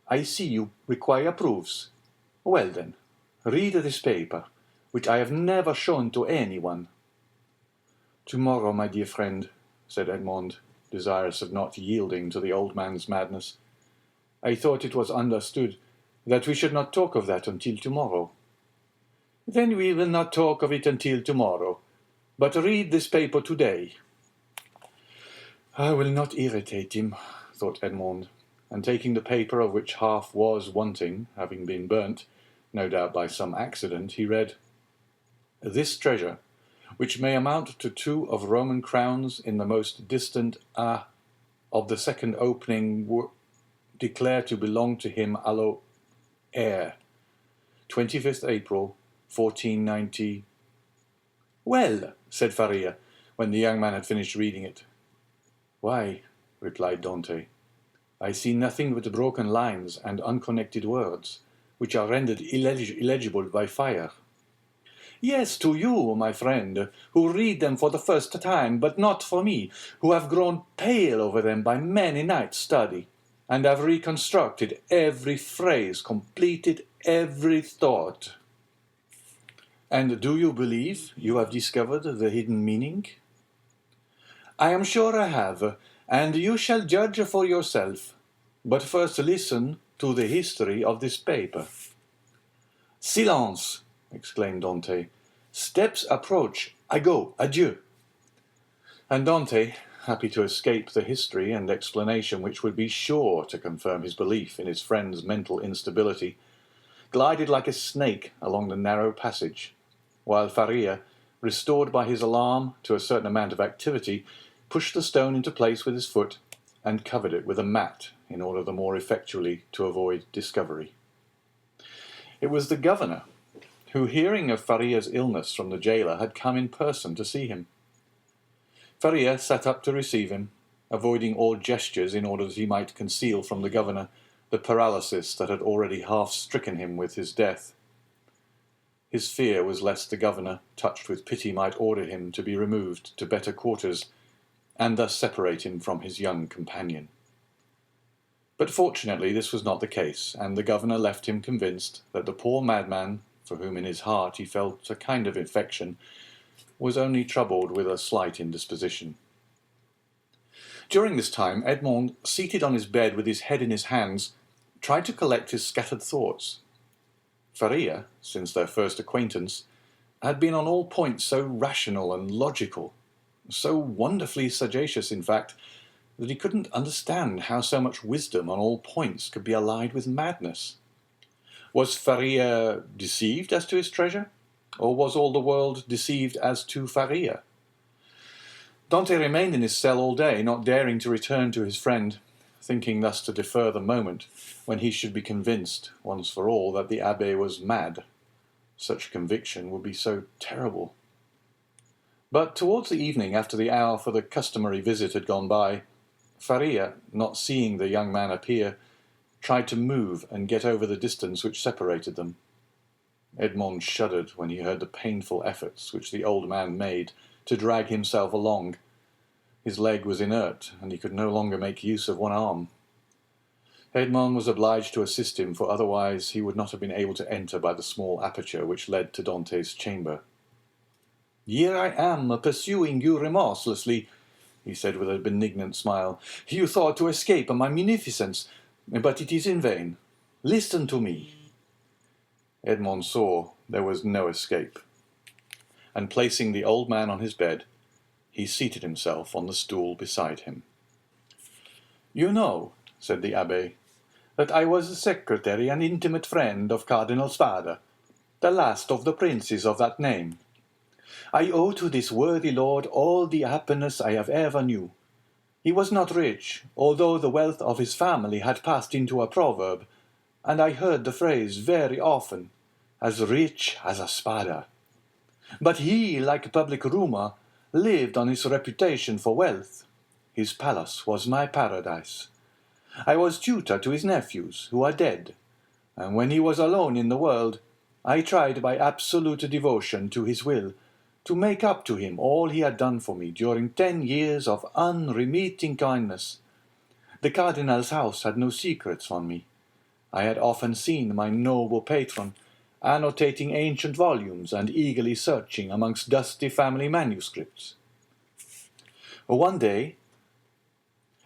Speaker 1: I see you require proofs. Well then, read this paper, which I have never shown to anyone." "Tomorrow, my dear friend," said Edmond, desirous of not yielding to the old man's madness. "I thought it was understood that we should not talk of that until tomorrow." "Then we will not talk of it until tomorrow, but read this paper today." "I will not irritate him," thought Edmond, and taking the paper, of which half was wanting, having been burnt, no doubt by some accident, he read, "This treasure, which may amount to 2 of Roman crowns in the most distant of the second opening declare to belong to him allo heir, 25th April, 1490. "Well," said Faria, when the young man had finished reading it. "Why," replied Dante, "I see nothing but broken lines and unconnected words, which are rendered illegible by fire." "Yes, to you, my friend, who read them for the first time, but not for me, who have grown pale over them by many nights' study, and have reconstructed every phrase, completed every thought." "And do you believe you have discovered the hidden meaning?" "I am sure I have, and you shall judge for yourself. But first listen to the history of this paper." "Silence!" exclaimed Dante. "Steps approach. I go. Adieu." And Dante, happy to escape the history and explanation which would be sure to confirm his belief in his friend's mental instability, glided like a snake along the narrow passage, while Faria, restored by his alarm to a certain amount of activity, pushed the stone into place with his foot and covered it with a mat in order the more effectually to avoid discovery. It was the governor, who, hearing of Faria's illness from the jailer, had come in person to see him. Faria sat up to receive him, avoiding all gestures in order that he might conceal from the governor the paralysis that had already half stricken him with his death. His fear was lest the governor, touched with pity, might order him to be removed to better quarters, and thus separate him from his young companion. But fortunately this was not the case, and the governor left him convinced that the poor madman, for whom in his heart he felt a kind of affection, was only troubled with a slight indisposition. During this time, Edmond, seated on his bed with his head in his hands, tried to collect his scattered thoughts. Faria, since their first acquaintance, had been on all points so rational and logical, so wonderfully sagacious, in fact, that he couldn't understand how so much wisdom on all points could be allied with madness. Was Faria deceived as to his treasure, or was all the world deceived as to Faria? Dante remained in his cell all day, not daring to return to his friend, thinking thus to defer the moment when he should be convinced, once for all, that the abbé was mad. Such conviction would be so terrible. But towards the evening, after the hour for the customary visit had gone by, Faria, not seeing the young man appear, tried to move and get over the distance which separated them. Edmond shuddered when he heard the painful efforts which the old man made to drag himself along. His leg was inert, and he could no longer make use of one arm. Edmond was obliged to assist him, for otherwise he would not have been able to enter by the small aperture which led to Dante's chamber. "Here I am, pursuing you remorselessly," he said with a benignant smile. "You thought to escape my munificence, but it is in vain. Listen to me." Edmond saw there was no escape, and placing the old man on his bed, he seated himself on the stool beside him. "You know," said the abbé, "that I was the secretary and intimate friend of Cardinal Spada, the last of the princes of that name. I owe to this worthy lord all the happiness I have ever knew. He was not rich, although the wealth of his family had passed into a proverb, and I heard the phrase very often, as rich as a Spada. But he, like public rumour, lived on his reputation for wealth. His palace was my paradise. I was tutor to his nephews, who are dead, and when he was alone in the world, I tried by absolute devotion to his will to make up to him all he had done for me during 10 years of unremitting kindness. The cardinal's house had no secrets from me. I had often seen my noble patron annotating ancient volumes and eagerly searching amongst dusty family manuscripts. One day,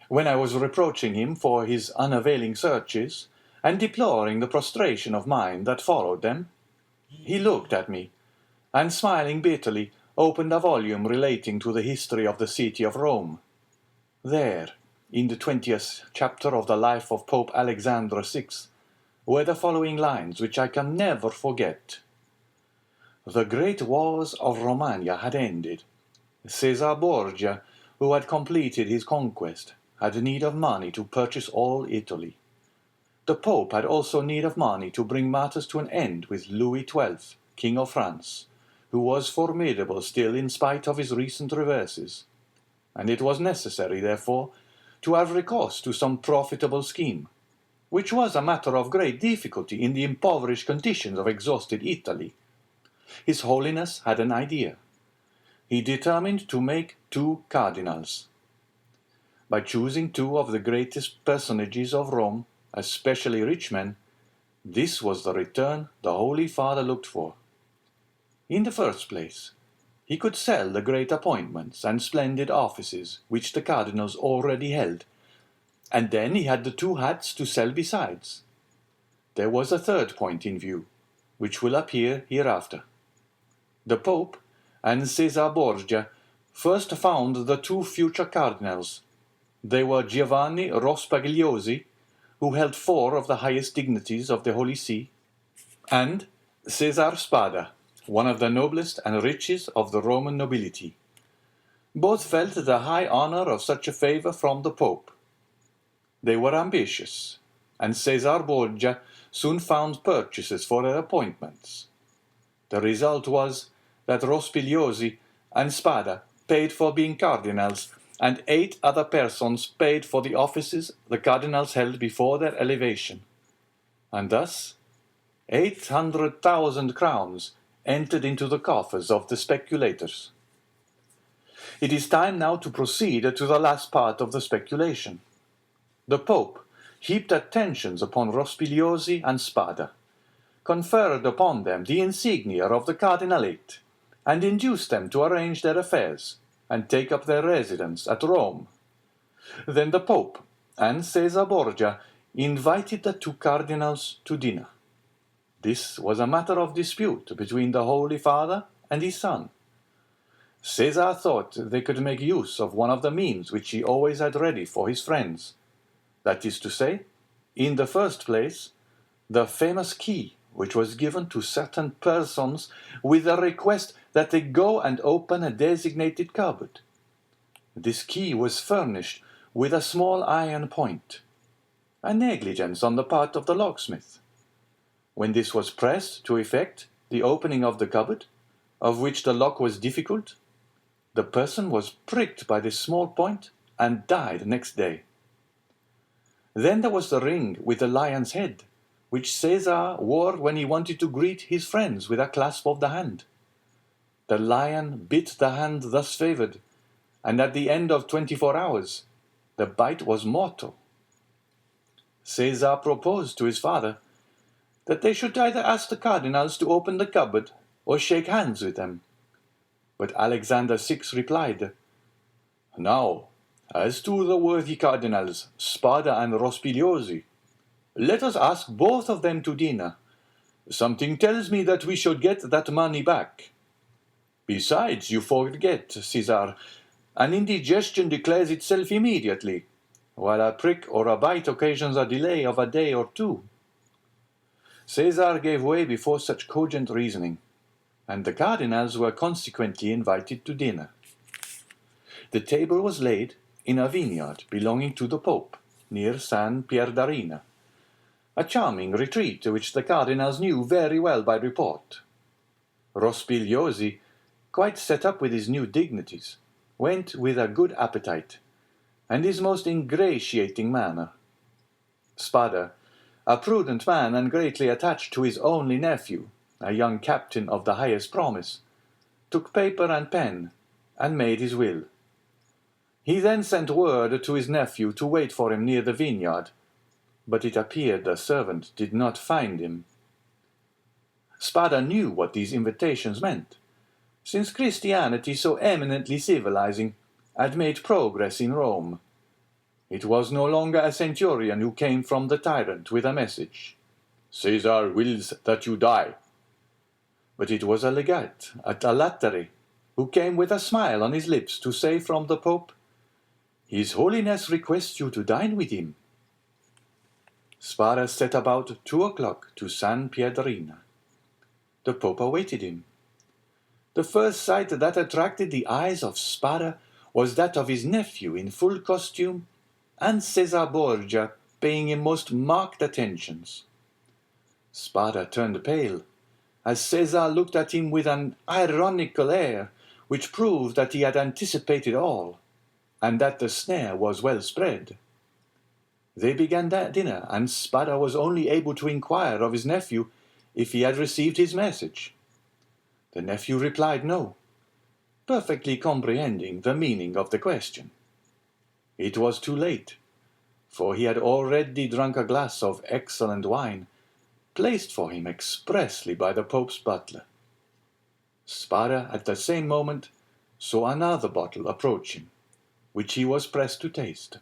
Speaker 1: when I was reproaching him for his unavailing searches, and deploring the prostration of mind that followed them, he looked at me, and smiling bitterly, opened a volume relating to the history of the city of Rome. There, in the 20th chapter of the life of Pope Alexandre VI, were the following lines which I can never forget. The great wars of Romagna had ended. Caesar Borgia, who had completed his conquest, had need of money to purchase all Italy. The Pope had also need of money to bring matters to an end with Louis XII, King of France, who was formidable still in spite of his recent reverses, and it was necessary, therefore, to have recourse to some profitable scheme, which was a matter of great difficulty in the impoverished conditions of exhausted Italy. His Holiness had an idea. He determined to make 2 cardinals. By choosing 2 of the greatest personages of Rome, especially rich men, this was the return the Holy Father looked for. In the first place, he could sell the great appointments and splendid offices which the cardinals already held, and then he had the 2 hats to sell besides. There was a third point in view, which will appear hereafter. The Pope and Caesar Borgia first found the 2 future cardinals. They were Giovanni Rospagliosi, who held 4 of the highest dignities of the Holy See, and Cesar Spada, one of the noblest and richest of the Roman nobility. Both felt the high honor of such a favor from the Pope. They were ambitious, and Caesar Borgia soon found purchasers for their appointments. The result was that Rospigliosi and Spada paid for being cardinals, and 8 other persons paid for the offices the cardinals held before their elevation. And thus 800,000 crowns entered into the coffers of the speculators. It is time now to proceed to the last part of the speculation. The Pope heaped attentions upon Rospigliosi and Spada, conferred upon them the insignia of the cardinalate, and induced them to arrange their affairs and take up their residence at Rome. Then the Pope and Caesar Borgia invited the two cardinals to dinner. This was a matter of dispute between the Holy Father and his son. Caesar thought they could make use of one of the means which he always had ready for his friends. That is to say, in the first place, the famous key which was given to certain persons with a request that they go and open a designated cupboard. This key was furnished with a small iron point, a negligence on the part of the locksmith. When this was pressed to effect the opening of the cupboard, of which the lock was difficult, the person was pricked by this small point and died next day. Then there was the ring with the lion's head, which Caesar wore when he wanted to greet his friends with a clasp of the hand. The lion bit the hand thus favoured, and at the end of 24 hours, the bite was mortal. Caesar proposed to his father that they should either ask the cardinals to open the cupboard or shake hands with them. But Alexander VI replied, "Now, as to the worthy cardinals, Spada and Rospigliosi, let us ask both of them to dinner. Something tells me that we should get that money back. Besides, you forget, Caesar, an indigestion declares itself immediately, while a prick or a bite occasions a delay of a day or two." Caesar gave way before such cogent reasoning, and the cardinals were consequently invited to dinner. The table was laid in a vineyard belonging to the Pope, near San Pierdarina, a charming retreat which the cardinals knew very well by report. Rospigliosi, quite set up with his new dignities, went with a good appetite, and his most ingratiating manner. Spada, a prudent man and greatly attached to his only nephew, a young captain of the highest promise, took paper and pen, and made his will. He then sent word to his nephew to wait for him near the vineyard, but it appeared the servant did not find him. Spada knew what these invitations meant, since Christianity, so eminently civilizing, had made progress in Rome. It was no longer a centurion who came from the tyrant with a message, "Caesar wills that you die," but it was a legate at a Latere who came with a smile on his lips to say from the Pope, "His Holiness requests you to dine with him." Spada set about 2 o'clock to San Pierdarina. The Pope awaited him. The first sight that attracted the eyes of Spada was that of his nephew in full costume, and Caesar Borgia paying him most marked attentions. Spada turned pale, as Caesar looked at him with an ironical air, which proved that he had anticipated all, and that the snare was well spread. They began that dinner, and Spada was only able to inquire of his nephew if he had received his message. The nephew replied no, perfectly comprehending the meaning of the question. It was too late, for he had already drunk a glass of excellent wine, placed for him expressly by the Pope's butler. Spada at the same moment saw another bottle approach him, which he was pressed to taste.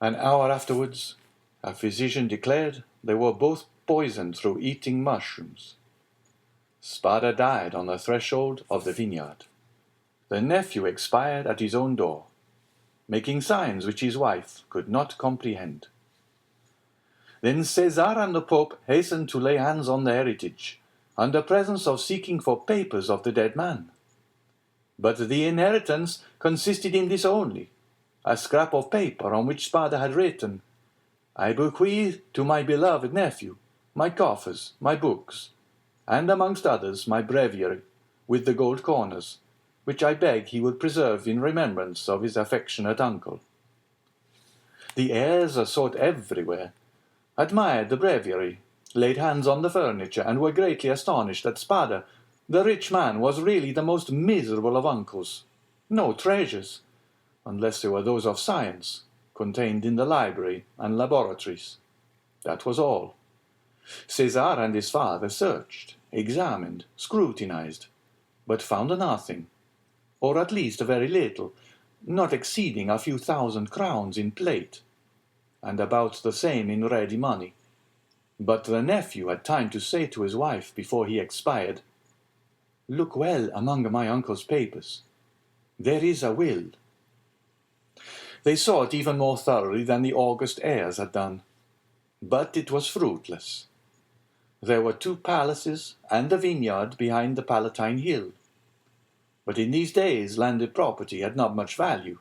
Speaker 1: An hour afterwards, a physician declared they were both poisoned through eating mushrooms. Spada died on the threshold of the vineyard. The nephew expired at his own door, making signs which his wife could not comprehend. Then Caesar and the Pope hastened to lay hands on the heritage, under presence of seeking for papers of the dead man. But the inheritance consisted in this only, a scrap of paper on which Spada had written, "I bequeath to my beloved nephew my coffers, my books, and amongst others my breviary, with the gold corners, which I beg he would preserve in remembrance of his affectionate uncle." The heirs sought everywhere, admired the breviary, laid hands on the furniture, and were greatly astonished that Spada, the rich man, was really the most miserable of uncles. No treasures, unless they were those of science, contained in the library and laboratories. That was all. Caesar and his father searched, examined, scrutinized,
Speaker 2: but found nothing, or at least very little, not exceeding a few 1,000 crowns in plate, and about the same in ready money. But the nephew had time to say to his wife before he expired, "Look well among my uncle's papers. There is a will." They saw it even more thoroughly than the august heirs had done, but it was fruitless. There were 2 palaces and a vineyard behind the Palatine Hill. But in these days landed property had not much value,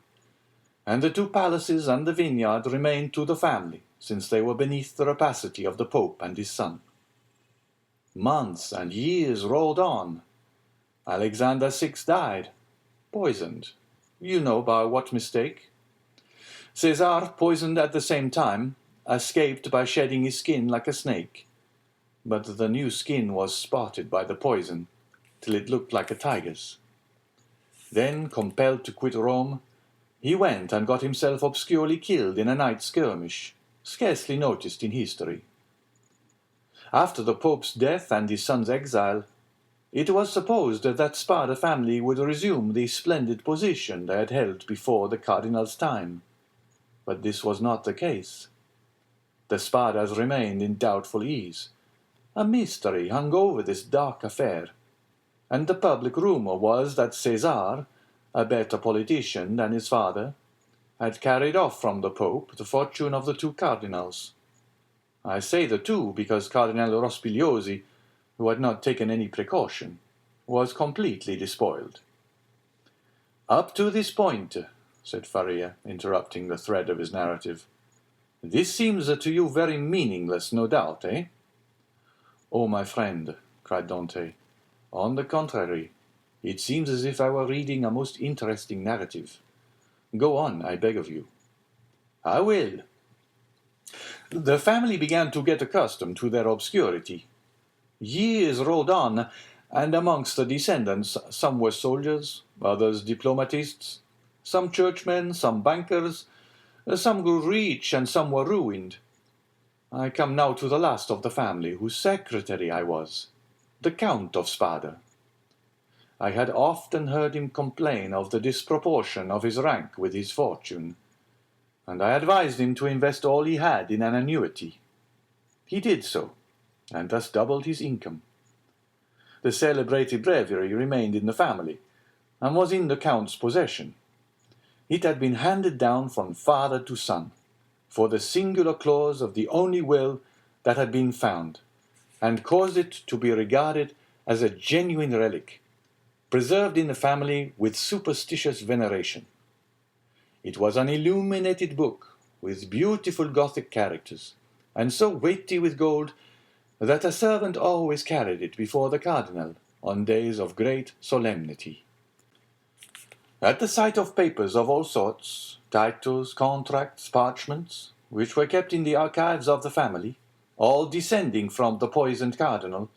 Speaker 2: and the 2 palaces and the vineyard remained to the family, since they were beneath the rapacity of the Pope and his son. Months and years rolled on. Alexander VI died, poisoned. You know by what mistake. Caesar, poisoned at the same time, escaped by shedding his skin like a snake. But the new skin was spotted by the poison, till it looked like a tiger's. Then, compelled to quit Rome, he went and got himself obscurely killed in a night skirmish, scarcely noticed in history. After the Pope's death and his son's exile, it was supposed that Spada family would resume the splendid position they had held before the Cardinal's time. But this was not the case. The Spadas remained in doubtful ease. A mystery hung over this dark affair, and the public rumor was that Caesar, a better politician than his father, had carried off from the Pope the fortune of the 2 cardinals. I say the 2 because Cardinal Rospigliosi, who had not taken any precaution, was completely despoiled. "Up to this point," said Faria, interrupting the thread of his narrative, "this seems to you very meaningless, no doubt, eh?" "Oh, my friend," cried Dante, "on the contrary, it seems as if I were reading a most interesting narrative. Go on, I beg of you." "I will. The family began to get accustomed to their obscurity. Years rolled on, and amongst the descendants some were soldiers, others diplomatists, some churchmen, some bankers, some grew rich and some were ruined. I come now to the last of the family, whose secretary I was, the Count of Spada. I had often heard him complain of the disproportion of his rank with his fortune, and I advised him to invest all he had in an annuity. He did so, and thus doubled his income. The celebrated breviary remained in the family, and was in the Count's possession. It had been handed down from father to son, for the singular clause of the only will that had been found, and caused it to be regarded as a genuine relic, preserved in the family with superstitious veneration. It was an illuminated book, with beautiful Gothic characters, and so weighty with gold that a servant always carried it before the cardinal on days of great solemnity. At the sight of papers of all sorts, titles, contracts, parchments, which were kept in the archives of the family, all descending from the poisoned cardinal,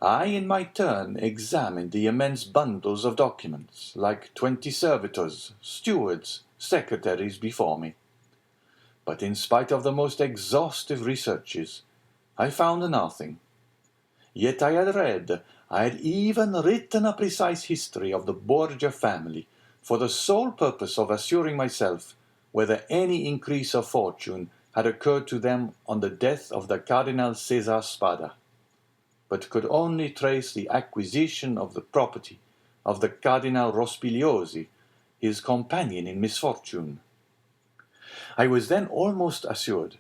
Speaker 2: I in my turn examined the immense bundles of documents, like 20 servitors, stewards, secretaries before me. But in spite of the most exhaustive researches, I found nothing. Yet I had even written a precise history of the Borgia family, for the sole purpose of assuring myself whether any increase of fortune had occurred to them on the death of the Cardinal Cesar Spada, but could only trace the acquisition of the property of the Cardinal Rospigliosi, his companion in misfortune. I was then almost assured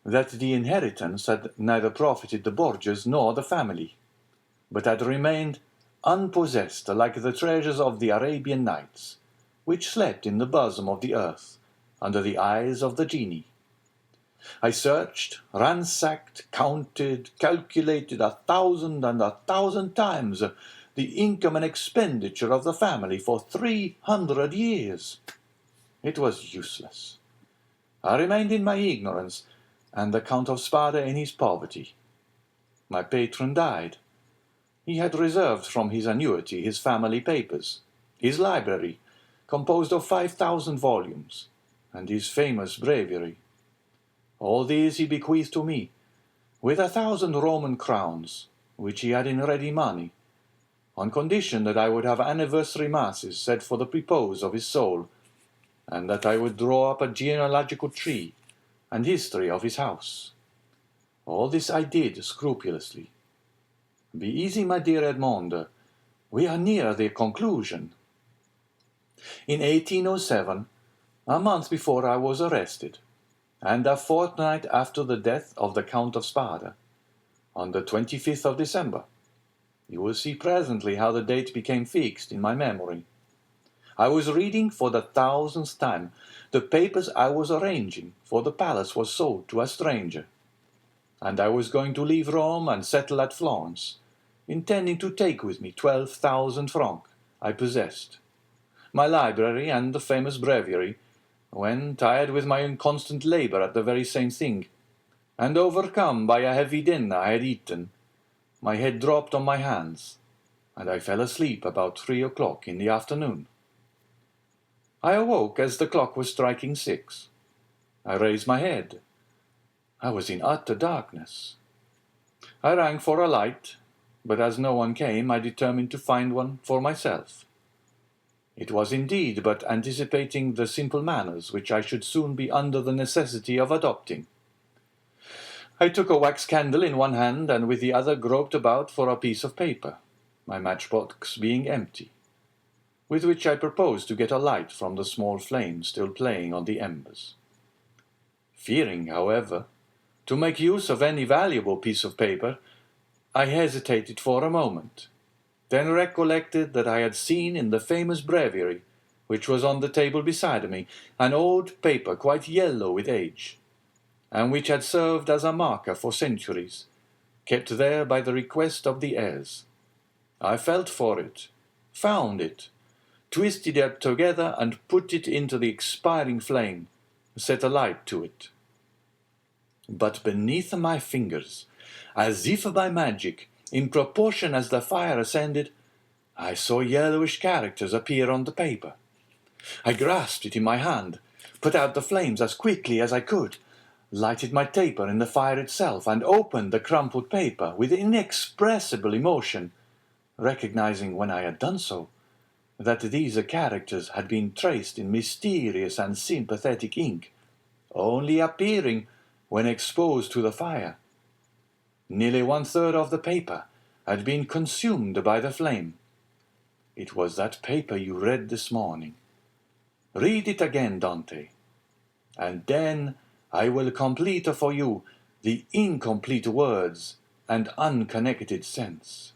Speaker 2: that the inheritance had neither profited the Borgias nor the family, but had remained unpossessed like the treasures of the Arabian Nights, which slept in the bosom of the earth, under the eyes of the genii. I searched, ransacked, counted, calculated 1,000 and 1,000 times the income and expenditure of the family for 300 years. It was useless. I remained in my ignorance, and the Count of Spada in his poverty. My patron died. He had reserved from his annuity his family papers, his library, composed of 5,000 volumes, and his famous breviary. All these he bequeathed to me, with 1,000 Roman crowns, which he had in ready money, on condition that I would have anniversary masses said for the repose of his soul, and that I would draw up a genealogical tree and history of his house. All this I did scrupulously. Be easy, my dear Edmond, we are near the conclusion. In 1807, a month before I was arrested, and a fortnight after the death of the Count of Spada, on the 25th of December, you will see presently how the date became fixed in my memory. I was reading for the 1000th time the papers I was arranging, for the palace was sold to a stranger, and I was going to leave Rome and settle at Florence, intending to take with me 12,000 francs I possessed, my library and the famous breviary, when, tired with my inconstant labour at the very same thing, and overcome by a heavy dinner I had eaten, my head dropped on my hands, and I fell asleep about 3 o'clock in the afternoon. I awoke as the clock was striking 6. I raised my head. I was in utter darkness. I rang for a light, but as no one came, I determined to find one for myself. It was indeed but anticipating the simple manners which I should soon be under the necessity of adopting. I took a wax candle in one hand, and with the other groped about for a piece of paper, my matchbox being empty, with which I proposed to get a light from the small flame still playing on the embers. Fearing, however, to make use of any valuable piece of paper, I hesitated for a moment, then recollected that I had seen in the famous breviary, which was on the table beside me, an old paper quite yellow with age, and which had served as a marker for centuries, kept there by the request of the heirs. I felt for it, found it, twisted it together, and put it into the expiring flame, set a light to it. But beneath my fingers, as if by magic, in proportion as the fire ascended, I saw yellowish characters appear on the paper. I grasped it in my hand, put out the flames as quickly as I could, lighted my taper in the fire itself, and opened the crumpled paper with inexpressible emotion, recognizing when I had done so that these characters had been traced in mysterious and sympathetic ink, only appearing when exposed to the fire. Nearly 1/3 of the paper had been consumed by the flame. It was that paper you read this morning. Read it again, Dante, and then I will complete for you the incomplete words and unconnected sense.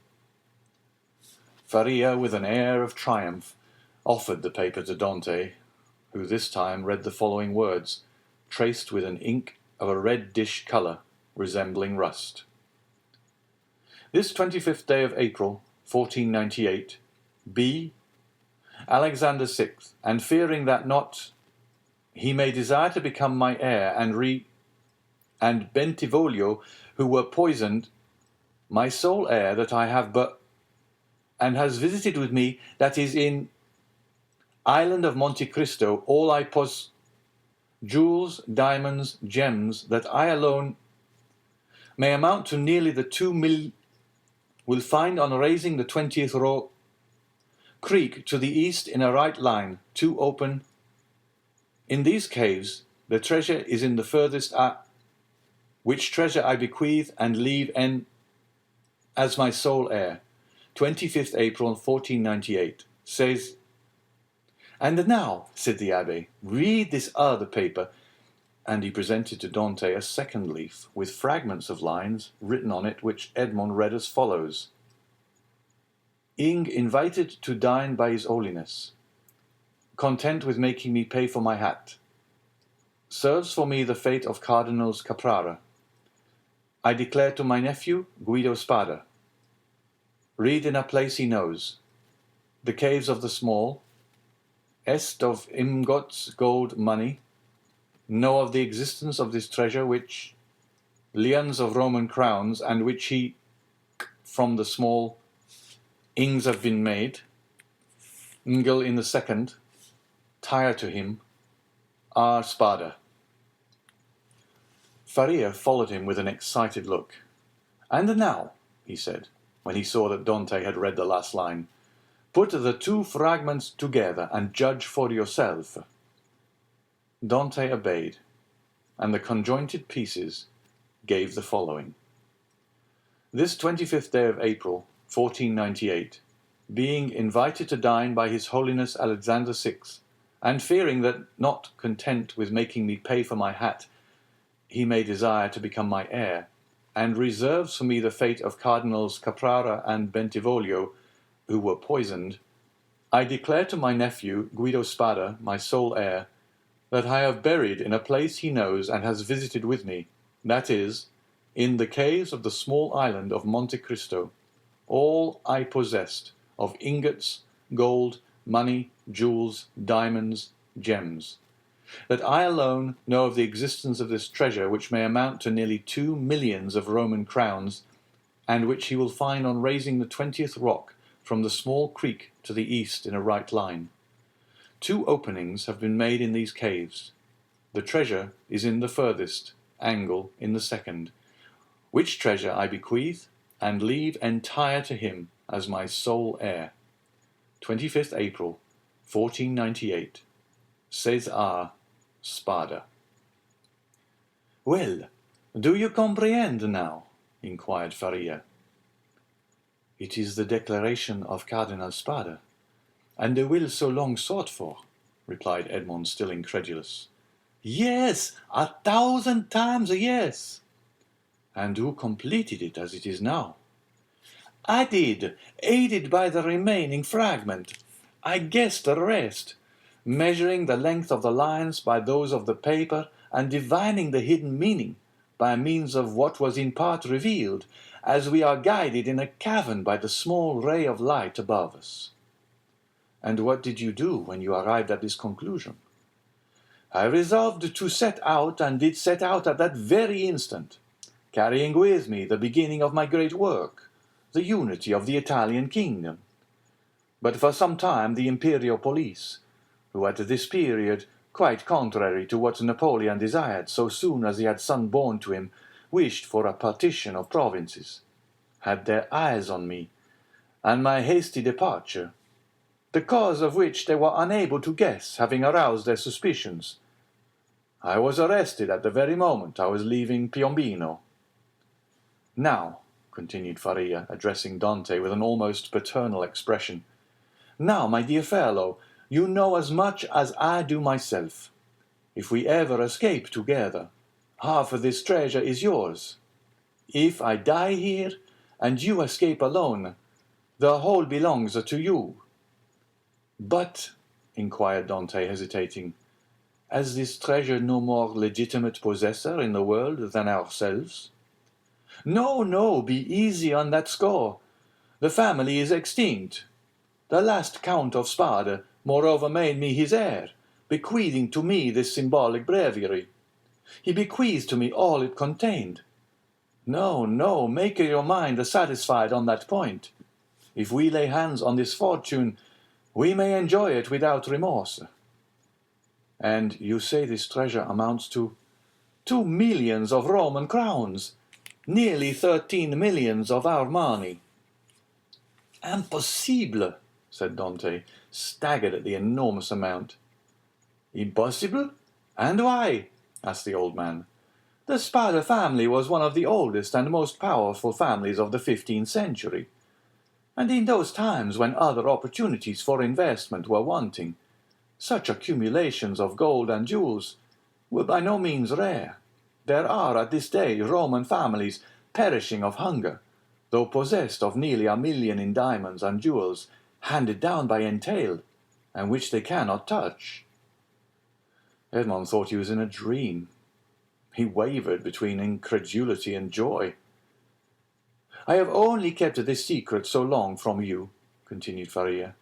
Speaker 2: Faria, with an air of triumph, offered the paper to Dante, who this time read the following words, traced with an ink of a reddish colour resembling rust. This 25th day of April, 1498, B. Alexander VI, and fearing that not he may desire to become my heir, and Bentivoglio, who were poisoned, my sole heir that I have but, and has visited with me, that is in island of Monte Cristo, all I jewels, diamonds, gems, that I alone may amount to nearly the 2 will find on raising the 20th row creek to the east in a right line, 2 open. In these caves the treasure is in the furthest, which treasure I bequeath and leave as my sole heir. 25th April 1498, says, "And now," said the abbé, "read this other paper," and he presented to Dante a second leaf, with fragments of lines written on it, which Edmond read as follows: "Ing invited to dine by his holiness, content with making me pay for my hat, serves for me the fate of Cardinals Caprara. I declare to my nephew, Guido Spada. Read in a place he knows. The caves of the small, est of ingots gold money, know of the existence of this treasure which, lions of Roman crowns, and which he, from the small, ings have been made, Ngel in the second, tire to him, R. Spada." Faria followed him with an excited look. "And now," he said, when he saw that Dante had read the last line. "Put the two fragments together and judge for yourself." Dante obeyed, and the conjointed pieces gave the following. This 25th day of April, 1498, being invited to dine by His Holiness Alexander VI, and fearing that, not content with making me pay for my hat, he may desire to become my heir, and reserves for me the fate of Cardinals Caprara and Bentivoglio, who were poisoned, I declare to my nephew, Guido Spada, my sole heir, that I have buried in a place he knows and has visited with me, that is, in the caves of the small island of Monte Cristo, all I possessed of ingots, gold, money, jewels, diamonds, gems. That I alone know of the existence of this treasure, which may amount to nearly 2 millions of Roman crowns, and which he will find on raising the 20th rock from the small creek to the east in a right line. 2 openings have been made in these caves. The treasure is in the furthest angle in the second, which treasure I bequeath and leave entire to him as my sole heir. 25th April, 1498. César Spada. "Well, do you comprehend now?" inquired Faria. "It is the declaration of Cardinal Spada, and the will so long sought for," replied Edmond, still incredulous. "Yes, 1,000 times yes." "And who completed it as it is now?" "I did, aided by the remaining fragment. I guessed the rest, measuring the length of the lines by those of the paper, and divining the hidden meaning by means of what was in part revealed, as we are guided in a cavern by the small ray of light above us." "And what did you do when you arrived at this conclusion?" "I resolved to set out, and did set out at that very instant, carrying with me the beginning of my great work, the unity of the Italian kingdom. But for some time the imperial police, who at this period, quite contrary to what Napoleon desired so soon as he had son born to him, wished for a partition of provinces, had their eyes on me, and my hasty departure, the cause of which they were unable to guess, having aroused their suspicions. I was arrested at the very moment I was leaving Piombino. Now," continued Faria, addressing Dante with an almost paternal expression, "now, my dear fellow, you know as much as I do myself. If we ever escape together, half of this treasure is yours. If I die here, and you escape alone, the whole belongs to you." "But," inquired Dante, hesitating, "has this treasure no more legitimate possessor in the world than ourselves?" "No, no, be easy on that score. The family is extinct. The last Count of Spada, moreover, made me his heir, bequeathing to me this symbolic breviary. He bequeathed to me all it contained. No, no, make your mind satisfied on that point. If we lay hands on this fortune, we may enjoy it without remorse." "And you say this treasure amounts to—" "2 millions of Roman crowns, nearly 13 millions of our money." "Impossible," said Dante, staggered at the enormous amount. "Impossible? And why?" asked the old man. "The Spada family was one of the oldest and most powerful families of the 15th century, and in those times when other opportunities for investment were wanting, such accumulations of gold and jewels were by no means rare. There are at this day Roman families perishing of hunger, though possessed of nearly 1 million in diamonds and jewels, handed down by entail, and which they cannot touch." Edmond thought he was in a dream. He wavered between incredulity and joy. "I have only kept this secret so long from you," continued Faria,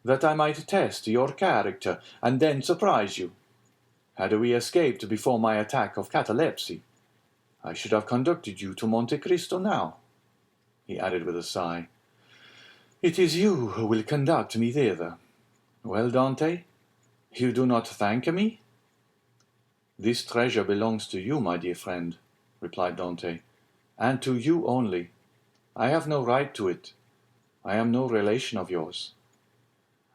Speaker 2: "that I might test your character, and then surprise you. Had we escaped before my attack of catalepsy, I should have conducted you to Monte Cristo now," he added with a sigh. "It is you who will conduct me thither. Well, Dante, you do not thank me?" "This treasure belongs to you, my dear friend," replied Dante, "and to you only. I have no right to it. I am no relation of yours."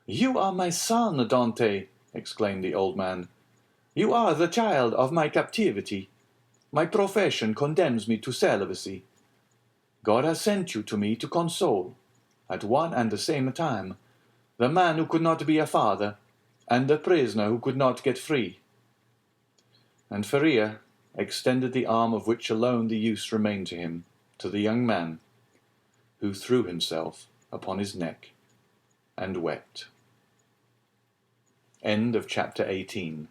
Speaker 2: "You are my son, Dante!" exclaimed the old man. "You are the child of my captivity. My profession condemns me to celibacy. God has sent you to me to console, at one and the same time, the man who could not be a father, and the prisoner who could not get free." And Faria extended the arm of which alone the use remained to him, to the young man, who threw himself upon his neck and wept. End of chapter 18.